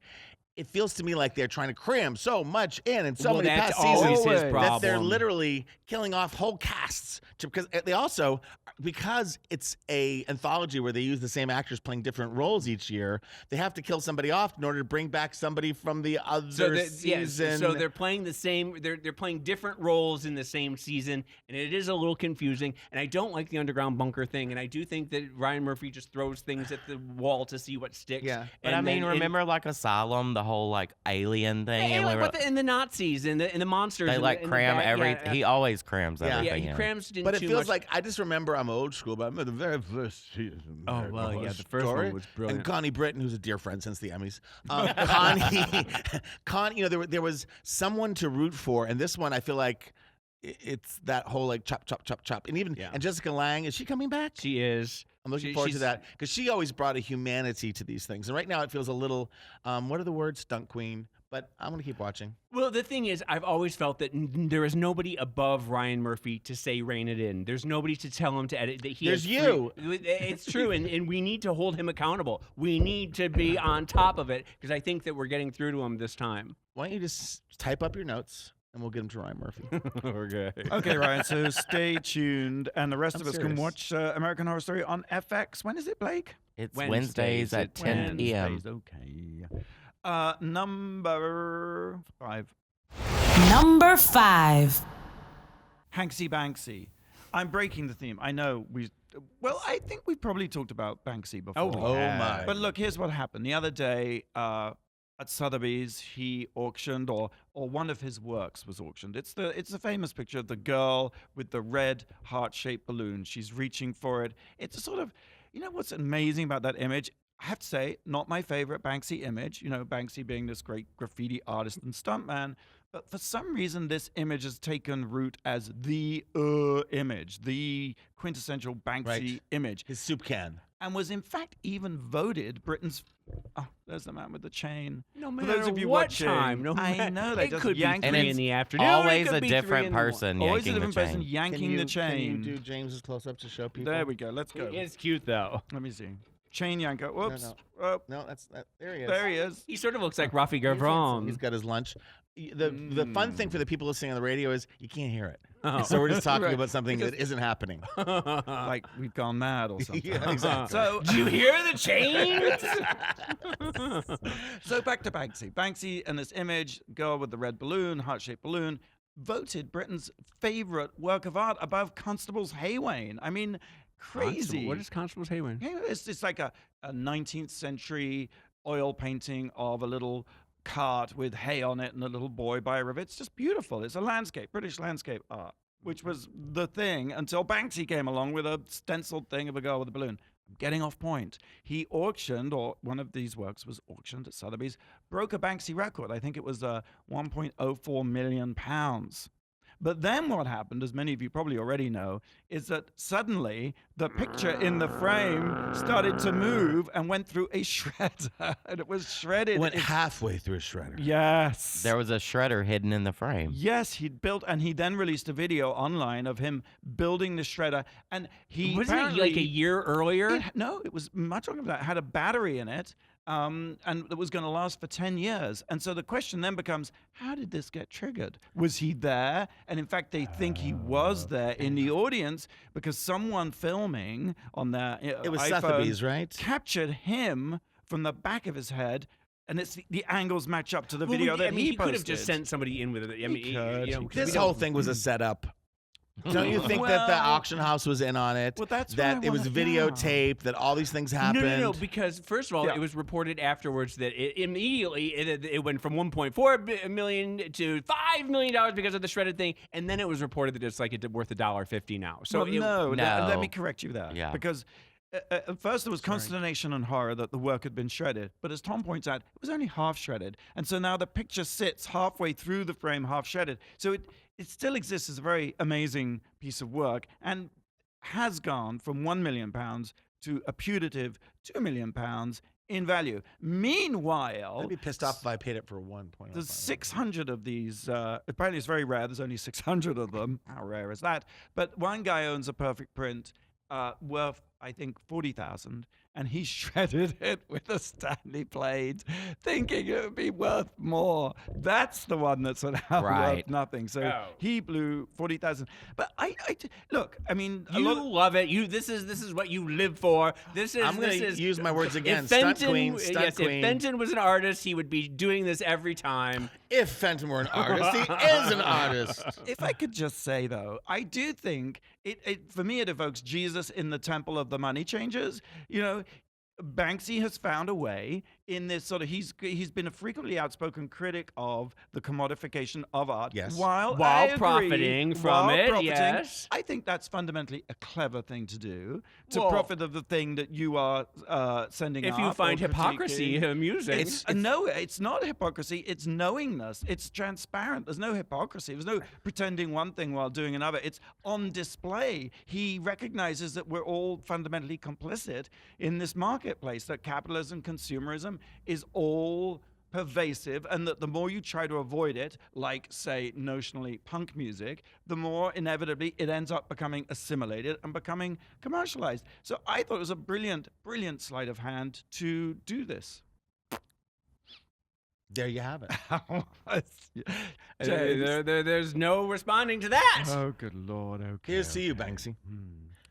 It feels to me like they're trying to cram so much in so many that's past seasons always his that problem. they're literally killing off whole casts. Because they also, because it's a anthology where they use the same actors playing different roles each year, they have to kill somebody off in order to bring back somebody from the other season. So they're playing the same. They're playing different roles in the same season, and it is a little confusing. And I don't like the underground bunker thing. And I do think that Ryan Murphy just throws things at the wall to see what sticks. Yeah. But I mean, remember like Asylum, the whole like alien thing? And and we were, and the Nazis and the monsters. they and like the cram back, everything. He always crams Yeah. everything he in. crams in But it too feels much. like I just remember I'm old school, but I remember the very first season. Oh, well, yeah, the first one was brilliant. And Connie Britton, who's a dear friend since the Emmys, Connie, you know, there was someone to root for, and this one I feel like it's that whole like chop, chop, chop, chop, and even and Jessica Lange, is she coming back? She is. I'm looking forward to that because she always brought a humanity to these things, and right now it feels a little, what are the words, stunt queen? But I'm going to keep watching. Well, the thing is, I've always felt that there is nobody above Ryan Murphy to say rein it in. There's nobody to tell him to edit. That he There's has you. It's true, and we need to hold him accountable. We need to be on top of it because I think that we're getting through to him this time. Why don't you just type up your notes, and we'll get them to Ryan Murphy. Okay. Okay, Ryan, so stay tuned, and the rest I'm of us serious. can watch American Horror Story on FX. When is it, Blake? It's Wednesdays at 10 p.m. Okay. Number 5. Number 5. Hanksy Banksy. I'm breaking the theme. I know I think we've probably talked about Banksy before. Oh, my. But look, here's what happened. The other day at Sotheby's, he auctioned, or one of his works was auctioned. It's the famous picture of the girl with the red heart-shaped balloon. She's reaching for it. It's a sort of, you know what's amazing about that image? I have to say, not my favorite Banksy image. You know, Banksy being this great graffiti artist and stuntman. But for some reason, this image has taken root as the image, the quintessential Banksy image. His soup can. And was in fact even voted Britain's. Oh, there's the man with the chain. No For matter those of you what watching, time, I know they it just could be yank 3 And in the it's afternoon. always it could a be 3 different in the morning. person always a yanking the different person chain. yanking the chain. Can you do James's close-up to show people? There we go. Let's go. It's cute though. Let me see. Chain yanker. Whoops. No. Oh, No, there he is. there he is. He sort of looks like Rafi He's Gavron. got his lunch. The fun thing for the people listening on the radio is you can't hear it. Oh. So we're just talking Right. about something that isn't happening. Like we've gone mad or something. Yeah, exactly. So, Do you hear the chains? so back to Banksy. Banksy and this image, girl with the red balloon, heart-shaped balloon, voted Britain's favorite work of art above Constable's Haywain. I mean, crazy. What is Constable's Haywain? Yeah, it's like a 19th century oil painting of a little cart with hay on it and a little boy by a river. It's just beautiful. It's a landscape, British landscape art, which was the thing until Banksy came along with a stenciled thing of a girl with a balloon. I'm getting off point. He auctioned, or one of these works was auctioned at Sotheby's, broke a Banksy record. I think it was £1.04 million. But then what happened, as many of you probably already know, is that suddenly the picture in the frame started to move and went through a shredder, and it was shredded. Went halfway through a shredder. Yes. There was a shredder hidden in the frame. Yes, he'd built, and he then released a video online of him building the shredder, and he Wasn't it apparently- like a year earlier? No, it was much longer than that. It had a battery in it, and it was going to last for 10 years. And so the question then becomes, how did this get triggered? Was he there? And in fact, they think he was there in the audience because someone filming on their It was iPhone Sotheby's, right? captured him from the back of his head, and it's the angles match up to the Well, video that I mean, he posted. could have just sent somebody in with it. I mean, could. you know, 'cause This we whole don't- thing was a setup. Don't you think that the auction house was in on it? Well, that's what that I it was wanna- videotaped, that all these things happened. No, because first of all, Yeah. it was reported afterwards that it went from 1.4 million to $5 million because of the shredded thing, and then it was reported that it's like it's worth $1.50 now. So Well, let No. me correct you there. Yeah. Because at first there was consternation and horror that the work had been shredded. But as Tom points out, it was only half shredded. And so now the picture sits halfway through the frame, half shredded. So it still exists as a very amazing piece of work and has gone from £1 million to a putative £2 million in value. Meanwhile, I'd be pissed off if I paid it for 1.05. there's 600 of these. Apparently, it's very rare. There's only 600 of them. How rare is that? But one guy owns a perfect print worth, I think, 40,000, and he shredded it with a Stanley plate, thinking it would be worth more. That's the one that's now worth Right. nothing. So Oh. he blew 40,000. But look. I mean, a You lot of, love it. This is what you live for. I'm going to use my words again. If Stunt Fenton, queen, stunt yes, queen. if Fenton was an artist, he would be doing this every time. If Fenton were an artist, he is an artist. if I could just say, though, I do think it for me, it evokes Jesus in the temple of the money changers. You know, Banksy has found a way in this sort of he's been a frequently outspoken critic of the commodification of art. Yes. While While I agree, profiting from while it, profiting, yes. I think that's fundamentally a clever thing to do, to Well, profit of the thing that you are sending If up you or find hypocrisy critiquing. amusing, No, it's not hypocrisy. It's knowingness. It's transparent. There's no hypocrisy. There's no pretending one thing while doing another. It's on display. He recognizes that we're all fundamentally complicit in this marketplace, that capitalism, consumerism is all pervasive, and that the more you try to avoid it, like, say, notionally punk music, the more inevitably it ends up becoming assimilated and becoming commercialized. So I thought it was a brilliant, brilliant sleight of hand to do this. There you have it. James. there's no responding to that. Oh, good Lord. Okay. Here's to you, Banksy.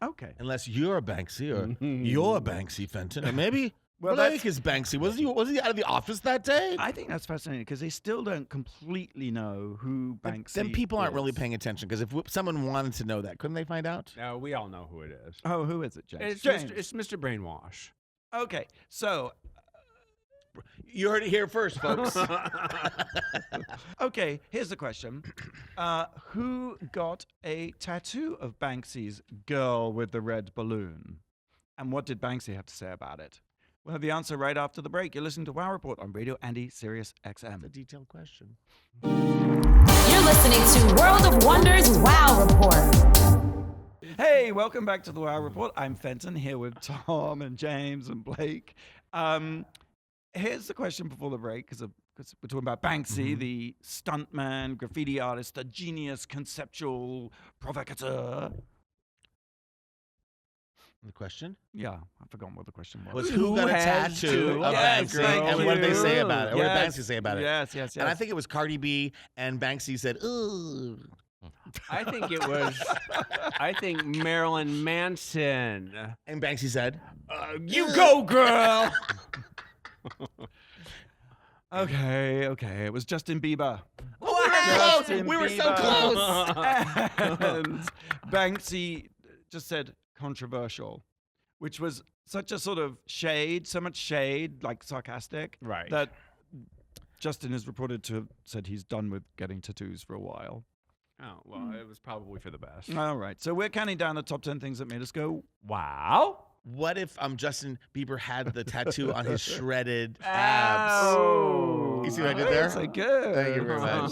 Okay. Unless you're Banksy or you're Banksy, Fenton. Or maybe Well, Blake is Banksy. Was he out of the office that day? I think that's fascinating because they still don't completely know who Banksy Then people aren't really is. paying attention, because if someone wanted to know that, couldn't they find out? No, we all know who it is. Oh, who is it, James? It's James. Mr. Brainwash. Okay, so You heard it here first, folks. okay, here's the question: who got a tattoo of Banksy's "Girl with the Red Balloon," and what did Banksy have to say about it? We'll have the answer right after the break. You're listening to Wow Report on Radio Andy Sirius A XM. detailed question. You're listening to World of Wonders Wow Report. Hey, welcome back to the Wow Report. I'm Fenton here with Tom and James and Blake. Here's the question before the break, because we're talking about Banksy, the stuntman, graffiti artist, the genius, conceptual provocateur. The question Yeah, I've forgotten what the question was. was who got a has tattoo to- of Yes, Banksy, thank and what did they say you. about it? Or what did Yes, Banksy say about it? Yes, yes, yes. And I think it was Cardi B, and Banksy said, "Ooh." I think it was. I think Marilyn Manson. And Banksy said, You go, girl. Okay, it was Justin Bieber. "Wow, Justin we were so Bieber. close." And Banksy just said controversial, which was such a sort of shade, so much shade, like sarcastic, Right. that Justin is reported to have said he's done with getting tattoos for a while. Oh, well, it was probably for the best. All right, so we're counting down the top 10 things that made us go, Wow. What if Justin Bieber had the tattoo on his shredded abs? Oh. You see what I did there? So good. Thank you very much.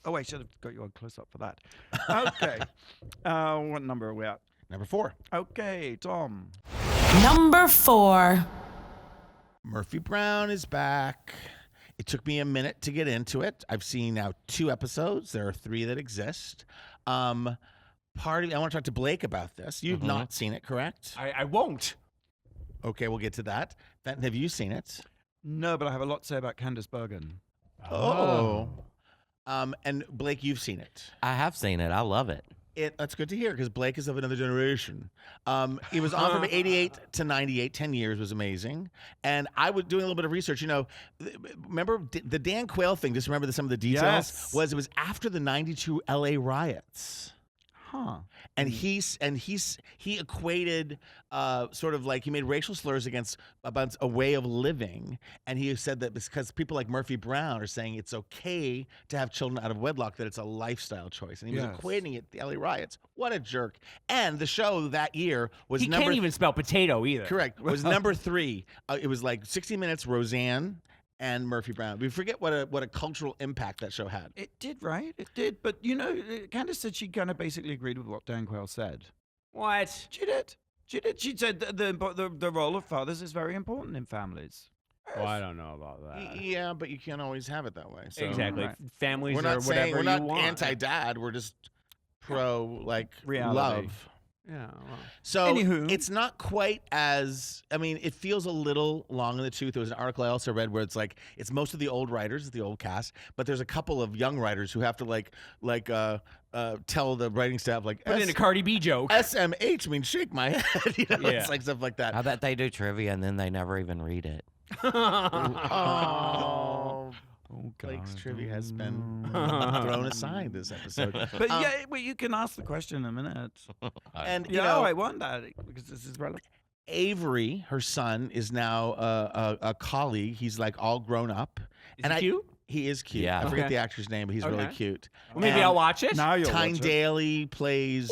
Oh, I should have got you on close up for that. Okay. What number are we at? Number 4. Okay, Tom. Number 4. Murphy Brown is back. It took me a minute to get into it. I've seen now 2 episodes. There are 3 that exist. I want to talk to Blake about this. You've not seen it, correct? I won't. Okay, we'll get to that. Fenton, have you seen it? No, but I have a lot to say about Candice Bergen. Oh. And Blake, you've seen it. I have seen it. I love it. That's good to hear, because Blake is of another generation. It was on from 88 to 98. 10 years was amazing. And I was doing a little bit of research. You know, remember the Dan Quayle thing? Just remember some of the details? Yes. It was after the 92 LA riots. And he equated sort of like he made racial slurs against a way of living, and he said that because people like Murphy Brown are saying it's okay to have children out of wedlock, that it's a lifestyle choice, and he was equating it to the LA riots. What a jerk! And the show that year was he can't even spell potato either. Correct. Was number 3. It was like 60 Minutes, Roseanne, and Murphy Brown. We forget what a cultural impact that show had. It did, right? It did. But, Candace said she kind of basically agreed with what Dan Quayle said. What? She did. She said the role of fathers is very important in families. Well, I don't know about that. Yeah, but you can't always have it that way. So. Exactly. Right. Families We're not are saying whatever we're not you want. anti-dad. We're just pro Reality. love. Yeah. Well. So Anywho. it's not quite as, it feels a little long in the tooth. There was an article I also read where it's like, it's most of the old writers, the old cast, but there's a couple of young writers who have to tell the writing staff Put in a Cardi B joke. SMH means shake my head. It's like stuff like that. I bet they do trivia and then they never even read it. Oh, Blake's trivia has been thrown aside this episode. But you can ask the question in a minute. And I want that because this is relevant. Avery, her son, is now a colleague. He's like all grown up. Is he cute? He is cute. Yeah. I forget the actor's name, but he's really cute. Well, maybe I'll watch it. Now you'll Tyne watch it. Daly plays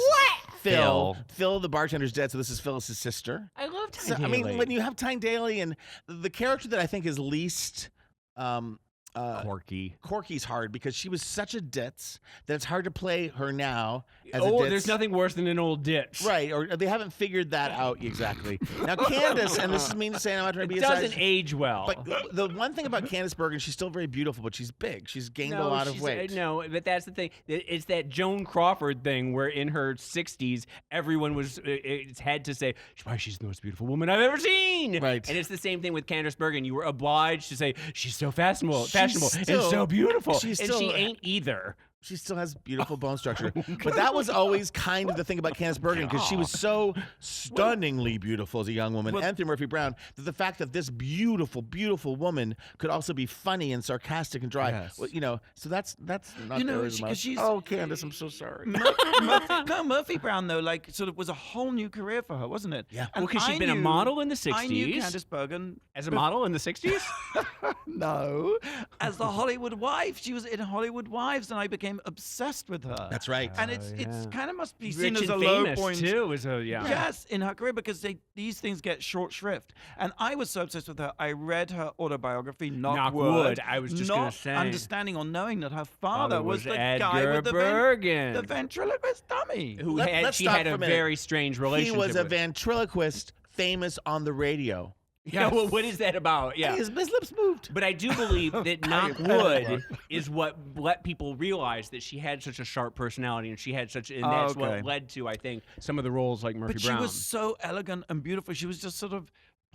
Phil. Phil, the bartender's dead, so this is Phyllis's sister. I love Tyne So, Daly. when you have Tyne Daly and the character that I think is least Corky's hard because she was such a ditz that it's hard to play her now as a ditz. There's nothing worse than an old ditch. Right, or they haven't figured that out exactly. Now, Candace, and this is mean to say, I'm not trying to be It a doesn't size, age well. but the one thing about Candace Bergen, she's still very beautiful, but she's big. She's gained a lot of weight. No, but that's the thing. It's that Joan Crawford thing where in her 60s, everyone had to say, why, she's the most beautiful woman I've ever seen. Right. And it's the same thing with Candace Bergen. You were obliged to say, she's so fashionable still- and so beautiful. she's And still- she ain't either. She still has beautiful bone structure. But that was always kind of the thing about Candace Bergen because she was so stunningly beautiful as a young woman and through Murphy Brown that the fact that this beautiful, beautiful woman could also be funny and sarcastic and dry. Yes. Well, so that's not there as much. she's- Oh, Candace, I'm so sorry. Murphy Brown, though, sort of was a whole new career for her, wasn't it? Yeah. And Well, because she'd I been a knew- model in the 60s. I knew Candace Bergen As a model in the 60s? No, as the Hollywood wife. She was in Hollywood Wives, and I became obsessed with her. That's right. And it's kind of must be Rich seen as and a low famous, point too. Yes, in her career because these things get short shrift. And I was so obsessed with her. I read her autobiography, Knock Wood. I was just not going to say. understanding or knowing that her father was the Edgar guy with Bergen. the ventriloquist dummy. Who Let's she stop had for a a minute. very strange relationship He was a with. ventriloquist famous on the radio. Yeah, well, what is that about? Yeah. His lips moved. But I do believe that Knock Wood is what let people realize that she had such a sharp personality and she had such, and that's okay. what led to, I think, some of the roles like Murphy But Brown. she was so elegant and beautiful. She was just sort of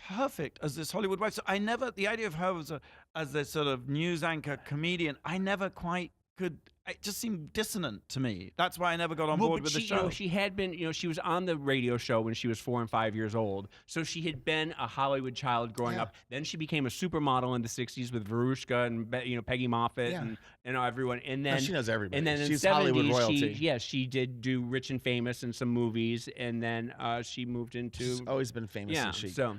perfect as this Hollywood wife. So the idea of her as a sort of news anchor comedian, I never quite could. It just seemed dissonant to me. That's why I never got on board with the show. She had been, she was on the radio show when she was 4 and 5 years old. So she had been a Hollywood child growing up. Then she became a supermodel in the 60s with Verushka and Peggy Moffat and everyone. And then she knows everybody. And then She's in the 70s, Hollywood royalty. she did do Rich and Famous in some movies. And then she moved into. She's always been famous yeah. and chic. So.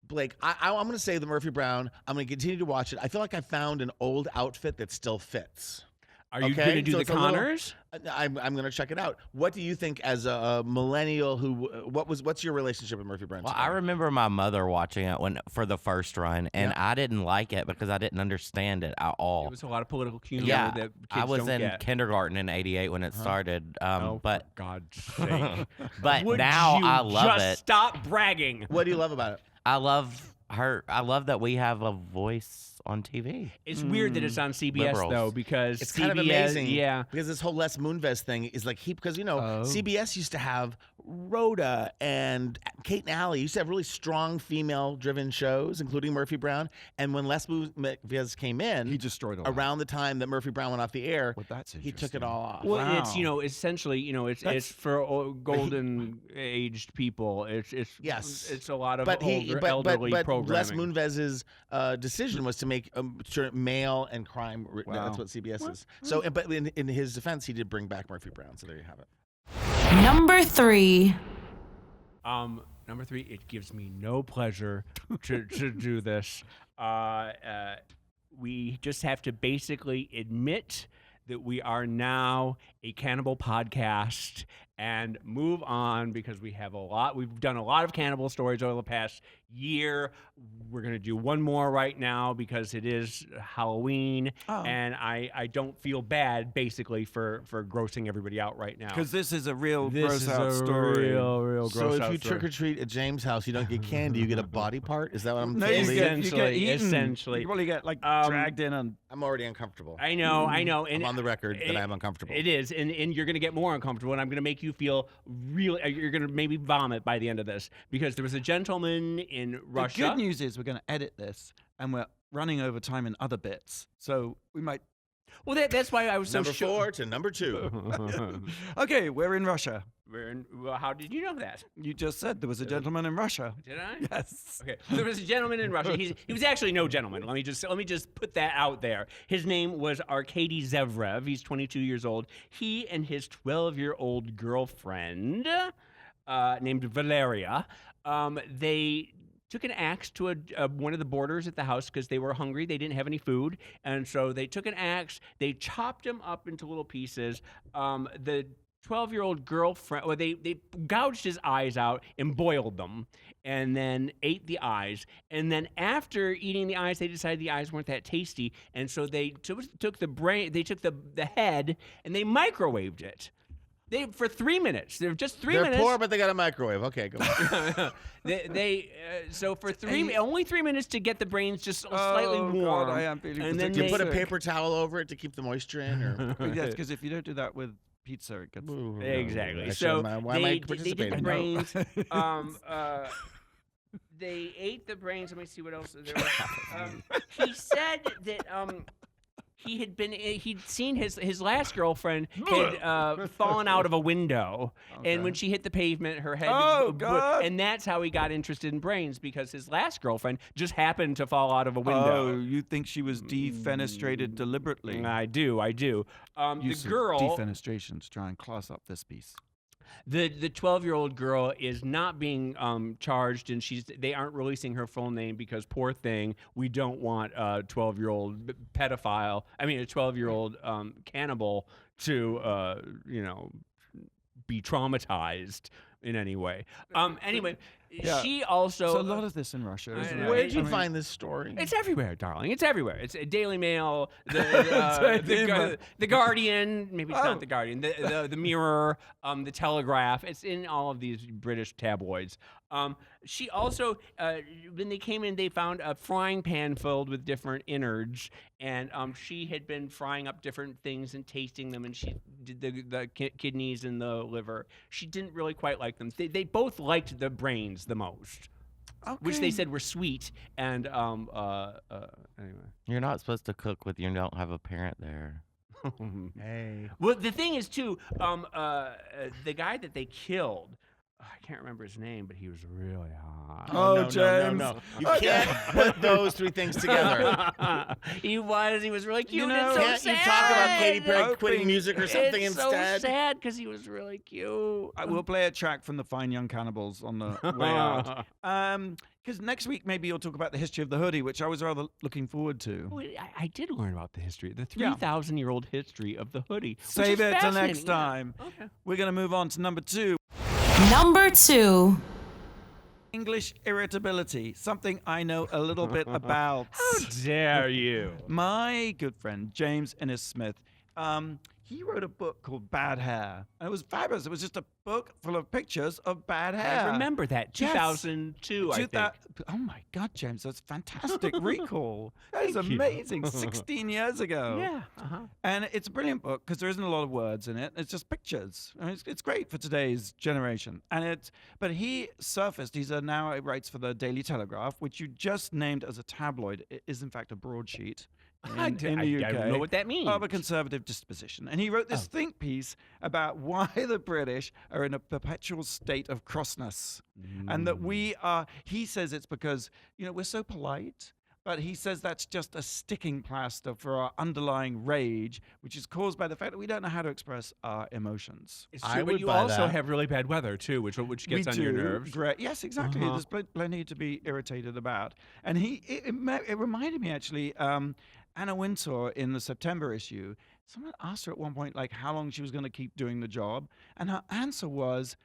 Blake, I'm going to say the Murphy Brown. I'm going to continue to watch it. I feel like I found an old outfit that still fits. Are you going to do So the it's a little- Connors? I'm going to check it out. What do you think as a millennial what's your relationship with Murphy Brown? Well, I remember my mother watching it for the first run, and I didn't like it because I didn't understand it at all. There was a lot of political humor Yeah, that kids I was don't in get. kindergarten in '88 when it started. Oh, but for God's sake. but Would now you I love just it. Stop bragging. What do you love about it? I love her. I love that we have a voice on TV. It's weird that it's on CBS Liberals. though, because It's CBS, kind of amazing. Yeah. Because this whole Les Moonves thing is like because CBS used to have Rhoda and Kate and Allie used to have really strong female-driven shows, including Murphy Brown. And when Les Moonves came in, He destroyed all that. around the time that Murphy Brown went off the air. Well, that's he took it interesting. all off. Well, Wow. it's essentially it's for golden aged people. Yes. it's a lot of But elderly Les programming. Moonves' decision was to make male and crime. Wow. That's what CBS is. So, but in his defense, he did bring back Murphy Brown. So there you have it. Number 3. Number 3, it gives me no pleasure to do this. We just have to basically admit that we are now a Cannibal podcast and move on because we've done a lot of Cannibal stories over the past year. We're going to do one more right now because it is Halloween, and I don't feel bad basically for grossing everybody out right now. Because this is a real This gross is out a story. real So gross if out you story. trick or treat at James' house, you don't get candy, you get a body part? Is that what I'm No, getting? you get Essentially, eaten. essentially. You probably get dragged in on. I'm already uncomfortable. I know. I'm And on the record that I'm uncomfortable. It is, and you're going to get more uncomfortable, and I'm going to make you feel you're going to maybe vomit by the end of this, because there was a gentleman in Russia. The good news is we're going to edit this, and we're running over time in other bits, so we might. Well, that's why I was so Number 4 to number 2. Okay, we're in Russia. Well, how did you know that? You just said there was a gentleman in Russia. Did I? Yes. Okay. There was a gentleman in Russia. He was actually no gentleman. Let me just put that out there. His name was Arkady Zevrev. He's 22 years old. He and his 12-year-old girlfriend, named Valeria, they took an axe to one of the boarders at the house because they were hungry. They didn't have any food. And so they took an axe. They chopped him up into little pieces. The 12-year-old girlfriend, well, they gouged his eyes out and boiled them and then ate the eyes. And then after eating the eyes, they decided the eyes weren't that tasty. And so they took the brain, they took the head, and they microwaved it. For 3 minutes. They're just 3 minutes. They're poor, but they got a microwave. Okay, go on. So for only 3 minutes to get the brains just slightly warm. God, I am feeling and then Do you put a sick. paper towel over it to keep the moisture in? Or? Yes, because if you don't do that with pizza, it gets. Exactly. Actually, So why am I they did participating? the No. brains. They ate the brains. Let me see what else there was. He said that he'd seen his last girlfriend had fallen out of a window, and when she hit the pavement, her head. God. And that's how he got interested in brains, because his last girlfriend just happened to fall out of a window. Oh, you think she was defenestrated deliberately? I do. The Use of girl. defenestration to try and class up this piece. The 12-year-old girl is not being charged, and they aren't releasing her full name because, poor thing, we don't want a 12-year-old pedophile. I mean, a 12-year-old cannibal to be traumatized in any way. Anyway, Yeah. she also. There's a lot of this in Russia, isn't know. there? Where did you I mean, find this story? It's everywhere, darling. It's everywhere. It's Daily Mail, the Guardian. Maybe it's not the Guardian. The Mirror, the Telegraph. It's in all of these British tabloids. She also, when they came in, they found a frying pan filled with different innards, and she had been frying up different things and tasting them, and she did the kidneys and the liver. She didn't really quite like them. They both liked the brains the most. Which they said were sweet, and anyway. You're not supposed to cook with you don't have a parent there. Hey. Well, the thing is, too, the guy that they killed, I can't remember his name, but he was really hot. Oh, no, James. No. You can't put those 3 things together. He was really cute. You know, and so Can't sad. you talk about Katy Perry Hoping- quitting music or something it's instead? so sad because he was really cute. I will play a track from the Fine Young Cannibals on the way out. Because next week maybe you'll talk about the history of the hoodie, which I was rather looking forward to. Oh, I did learn about the history, the Yeah. 3,000-year-old history of the hoodie. which Save is it till fascinating. next time. Yeah. Okay. We're going to move on to number 2. Number 2. English irritability, something I know a little bit about. How dare you? My good friend, James Innes-Smith, he wrote a book called Bad Hair. And it was fabulous. It was just a book full of pictures of bad hair. I remember that. Yes. 2002, I think. Oh my God, James, that's fantastic recall. That is Thank you. amazing. 16 years ago. Yeah. And it's a brilliant book because there isn't a lot of words in it. It's just pictures. I mean, it's great for today's generation. But he surfaced. He now writes for the Daily Telegraph, which you just named as a tabloid. It is in fact a broadsheet. In the UK, I don't know what that means. of a conservative disposition. And he wrote this think piece about why the British are in a perpetual state of crossness. And that we are, he says it's because, we're so polite. But he says that's just a sticking plaster for our underlying rage, which is caused by the fact that we don't know how to express our emotions. It's I true, but would you buy also that. have really bad weather too, which gets We on your do. nerves. Great. Yes, exactly. There's plenty to be irritated about. And it reminded me actually, Anna Wintour in the September issue. Someone asked her at one point, like, how long she was going to keep doing the job, and her answer was,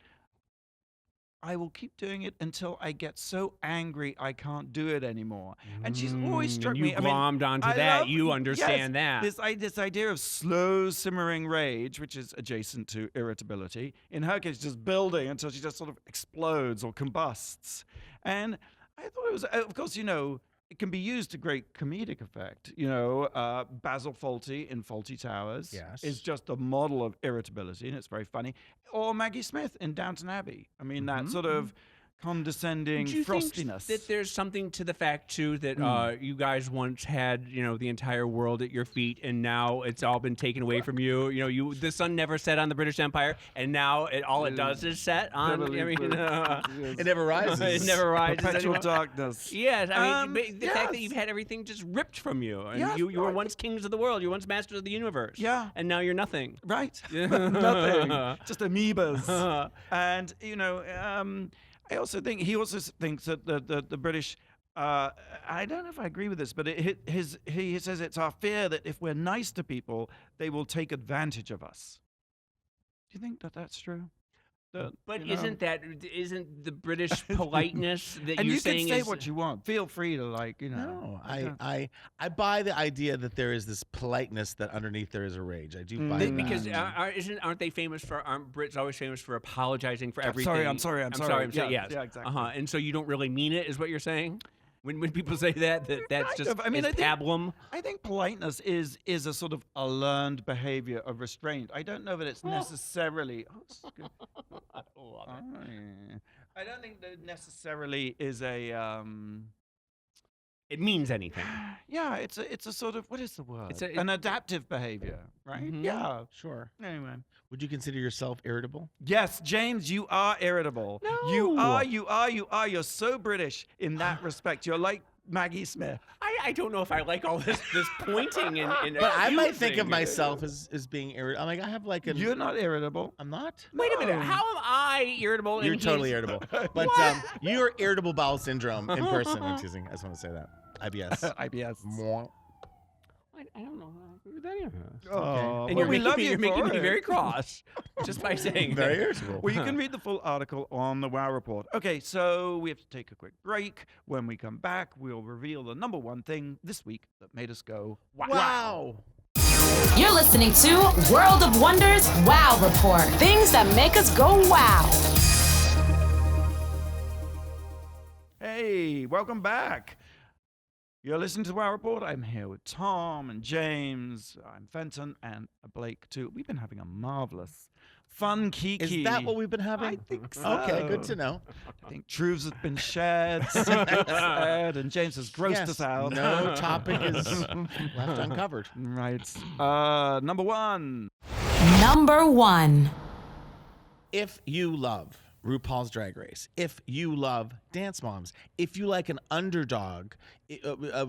I will keep doing it until I get so angry I can't do it anymore. And she's always struck and me. you I mean, glommed onto I that. love- You understand that. This idea of slow simmering rage, which is adjacent to irritability. In her case, just building until she just sort of explodes or combusts. And I thought it was, of course, it can be used to great comedic effect. Basil Fawlty in Fawlty Towers Yes. is just a model of irritability, and it's very funny. Or Maggie Smith in Downton Abbey. I mean, that sort of condescending Do you frostiness. think that there's something to the fact too that you guys once had the entire world at your feet, and now it's all been taken away from you? The sun never set on the British Empire, and now all it does is set on. It never rises. It never rises. Perpetual anymore. darkness. Yes, I mean the fact that yes. you've had everything just ripped from you, and Yes, you were I once kings of the world, you were once masters of the universe. Yeah. and now you're nothing. Right. Nothing. Just amoebas. And, I also think he also thinks that the British, I don't know if I agree with this, but he says it's our fear that if we're nice to people, they will take advantage of us. Do you think that that's true? But isn't the British politeness that and you're you saying can say is what you want. Feel free to No, I buy the idea that there is this politeness that underneath there is a rage. I do buy that. because aren't they famous for? Aren't Brits always famous for apologizing for everything? I'm sorry. I'm Yeah, sorry. Yes. yeah, exactly. And so you don't really mean it, is what you're saying? When people say that's Kind just of. I mean, I think- pablum. I think politeness is a sort of a learned behavior of restraint. I don't know that it's necessarily. I don't think that it necessarily is a. It means anything. Yeah, it's a sort of, what is the word? It's an adaptive behavior, right? Yeah. Sure. Anyway. Would you consider yourself irritable? Yes, James, you are irritable. No. You are. You're so British in that respect. You're like Maggie Smith. I don't know if I like all this pointing and But I might think of accusing. myself as being irritable. I'm like, I have like a. You're not irritable. I'm not. Wait a minute. How am I irritable? You're and totally he's- irritable. But you're irritable bowel syndrome in person. I'm teasing. I just want to say that. IBS. IBS. Mwah. I don't know. I agree with any of that. Oh, And well, you're we making love me, you you're making for me it. very cross just by saying Very that. irritable. Well, you can read the full article on the WoW Report. Okay, so we have to take a quick break. When we come back, we'll reveal the number one thing this week that made us go, Wow. You're listening to World of Wonders Wow Report. Things that make us go wow. Hey, welcome back. You're listening to WoW Report. I'm here with Tom and James. I'm Fenton and Blake, too. We've been having a marvelous, fun Kiki. Is that what we've been having? I think so. Okay, good to know. I think truths have been shared, secrets aired, and James has grossed us out. No topic is left uncovered. Right. Number one. Number one. If you love RuPaul's Drag Race, if you love Dance Moms, if you like an underdog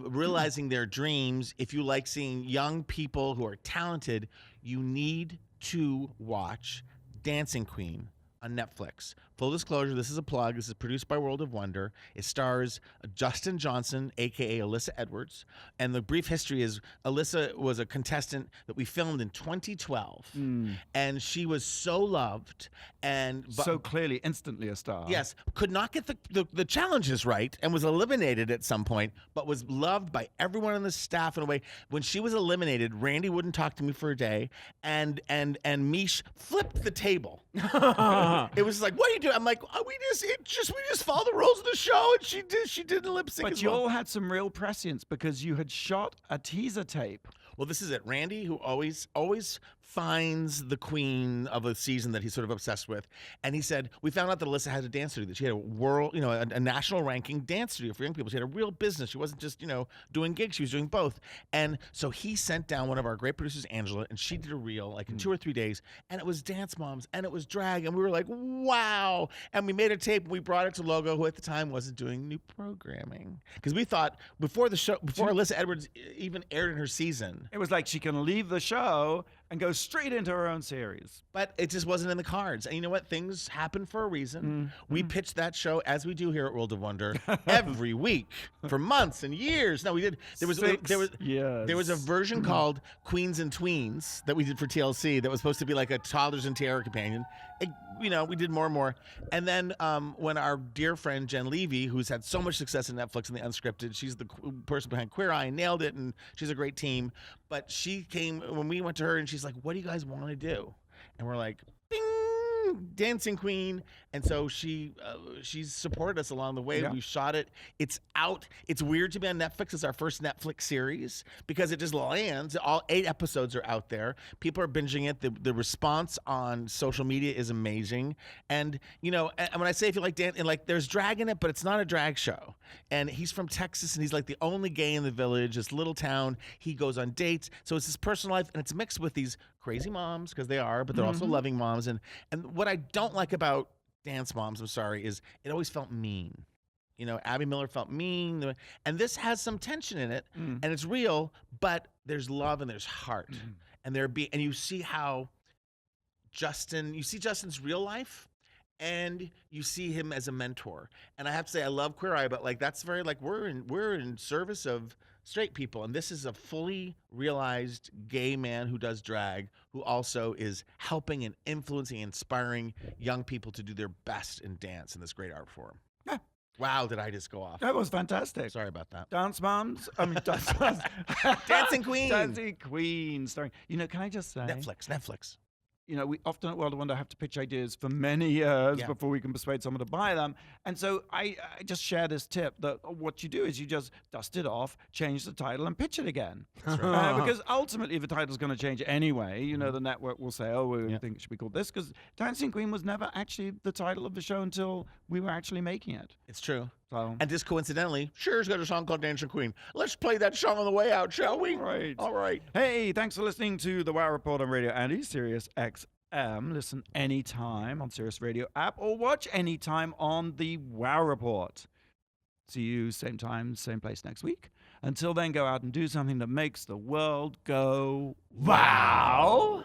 realizing their dreams, if you like seeing young people who are talented, you need to watch Dancing Queen on Netflix. Full disclosure, this is a plug. This is produced by World of Wonder. It stars Justin Johnson, a.k.a. Alyssa Edwards. And the brief history is Alyssa was a contestant that we filmed in 2012. And she was so loved. So clearly, instantly a star. Yes, could not get the challenges right and was eliminated at some point, but was loved by everyone on the staff in a way. When she was eliminated, Randy wouldn't talk to me for a day, and Mish flipped the table. It was like, what are you doing? I'm like, oh, we just follow the rules of the show, and she didn't lip sync. But you all had some real prescience because you had shot a teaser tape. Well, this is it. Randy, who always finds the queen of a season that he's sort of obsessed with, and he said, we found out that Alyssa had a dance studio, that she had a world, a national ranking dance studio for young people. She had a real business. She wasn't just, doing gigs. She was doing both. And so he sent down one of our great producers, Angela, and she did a reel like in 2 or 3 days, and it was Dance Moms, and it was drag, and we were like, wow. And we made a tape, and we brought it to Logo, who at the time wasn't doing new programming. Because we thought before Alyssa Edwards even aired in her season, It was like she can leave the show and go straight into her own series. but it just wasn't in the cards. And you know what? Things happen for a reason. We pitched that show, as we do here at World of Wonder, every week for months and years. No, we did. There was a version called Queens and Tweens that we did for TLC that was supposed to be like a toddlers and tiara companion. We did more and more. And then when our dear friend Jen Levy, who's had so much success in Netflix and the unscripted, she's the person behind Queer Eye and nailed it, and she's a great team. But she came when we went to her, and she's like, "What do you guys want to do?" And we're like, "Bing, Dancing Queen." And so she's supported us along the way. Yeah. We shot it. It's out. It's weird to be on Netflix. It's our first Netflix series because it just lands. All 8 episodes are out there. People are binging it. The response on social media is amazing. And and when I say if you like dance, and like there's drag in it, but it's not a drag show. And he's from Texas, and he's like the only gay in the village, this little town. He goes on dates. So it's his personal life, and it's mixed with these crazy moms, because they are, but they're also loving moms. And what I don't like about Dance Moms, I'm sorry, is it always felt mean. Abby Miller felt mean, and this has some tension in it, and it's real, but there's love and there's heart, and and you see how you see Justin's real life, and you see him as a mentor. And I have to say, I love Queer Eye, but like that's very like we're in service of straight people, and this is a fully realized gay man who does drag, who also is helping and influencing, inspiring young people to do their best in dance in this great art form. Yeah. Wow, did I just go off? That was fantastic. Sorry about that. Dance Moms. I mean, Dance Moms. Dancing Queen. Dancing Queen. Starring. Can I just say? Netflix. We often at World of Wonder have to pitch ideas for many years Yeah. before we can persuade someone to buy them. And so I just share this tip that what you do is you just dust it off, change the title, and pitch it again. That's right. Because ultimately, if the title's going to change anyway, the network will say, we think it should be called this. Because Dancing Queen was never actually the title of the show until we were actually making it. It's true. So. And just coincidentally, Cher's got a song called Dancing Queen. Let's play that song on the way out, shall we? Right. All right. Hey, thanks for listening to the Wow Report on Radio Andy, SiriusXM. Listen anytime on Sirius Radio app or watch anytime on the Wow Report. See you same time, same place next week. Until then, go out and do something that makes the world go wow.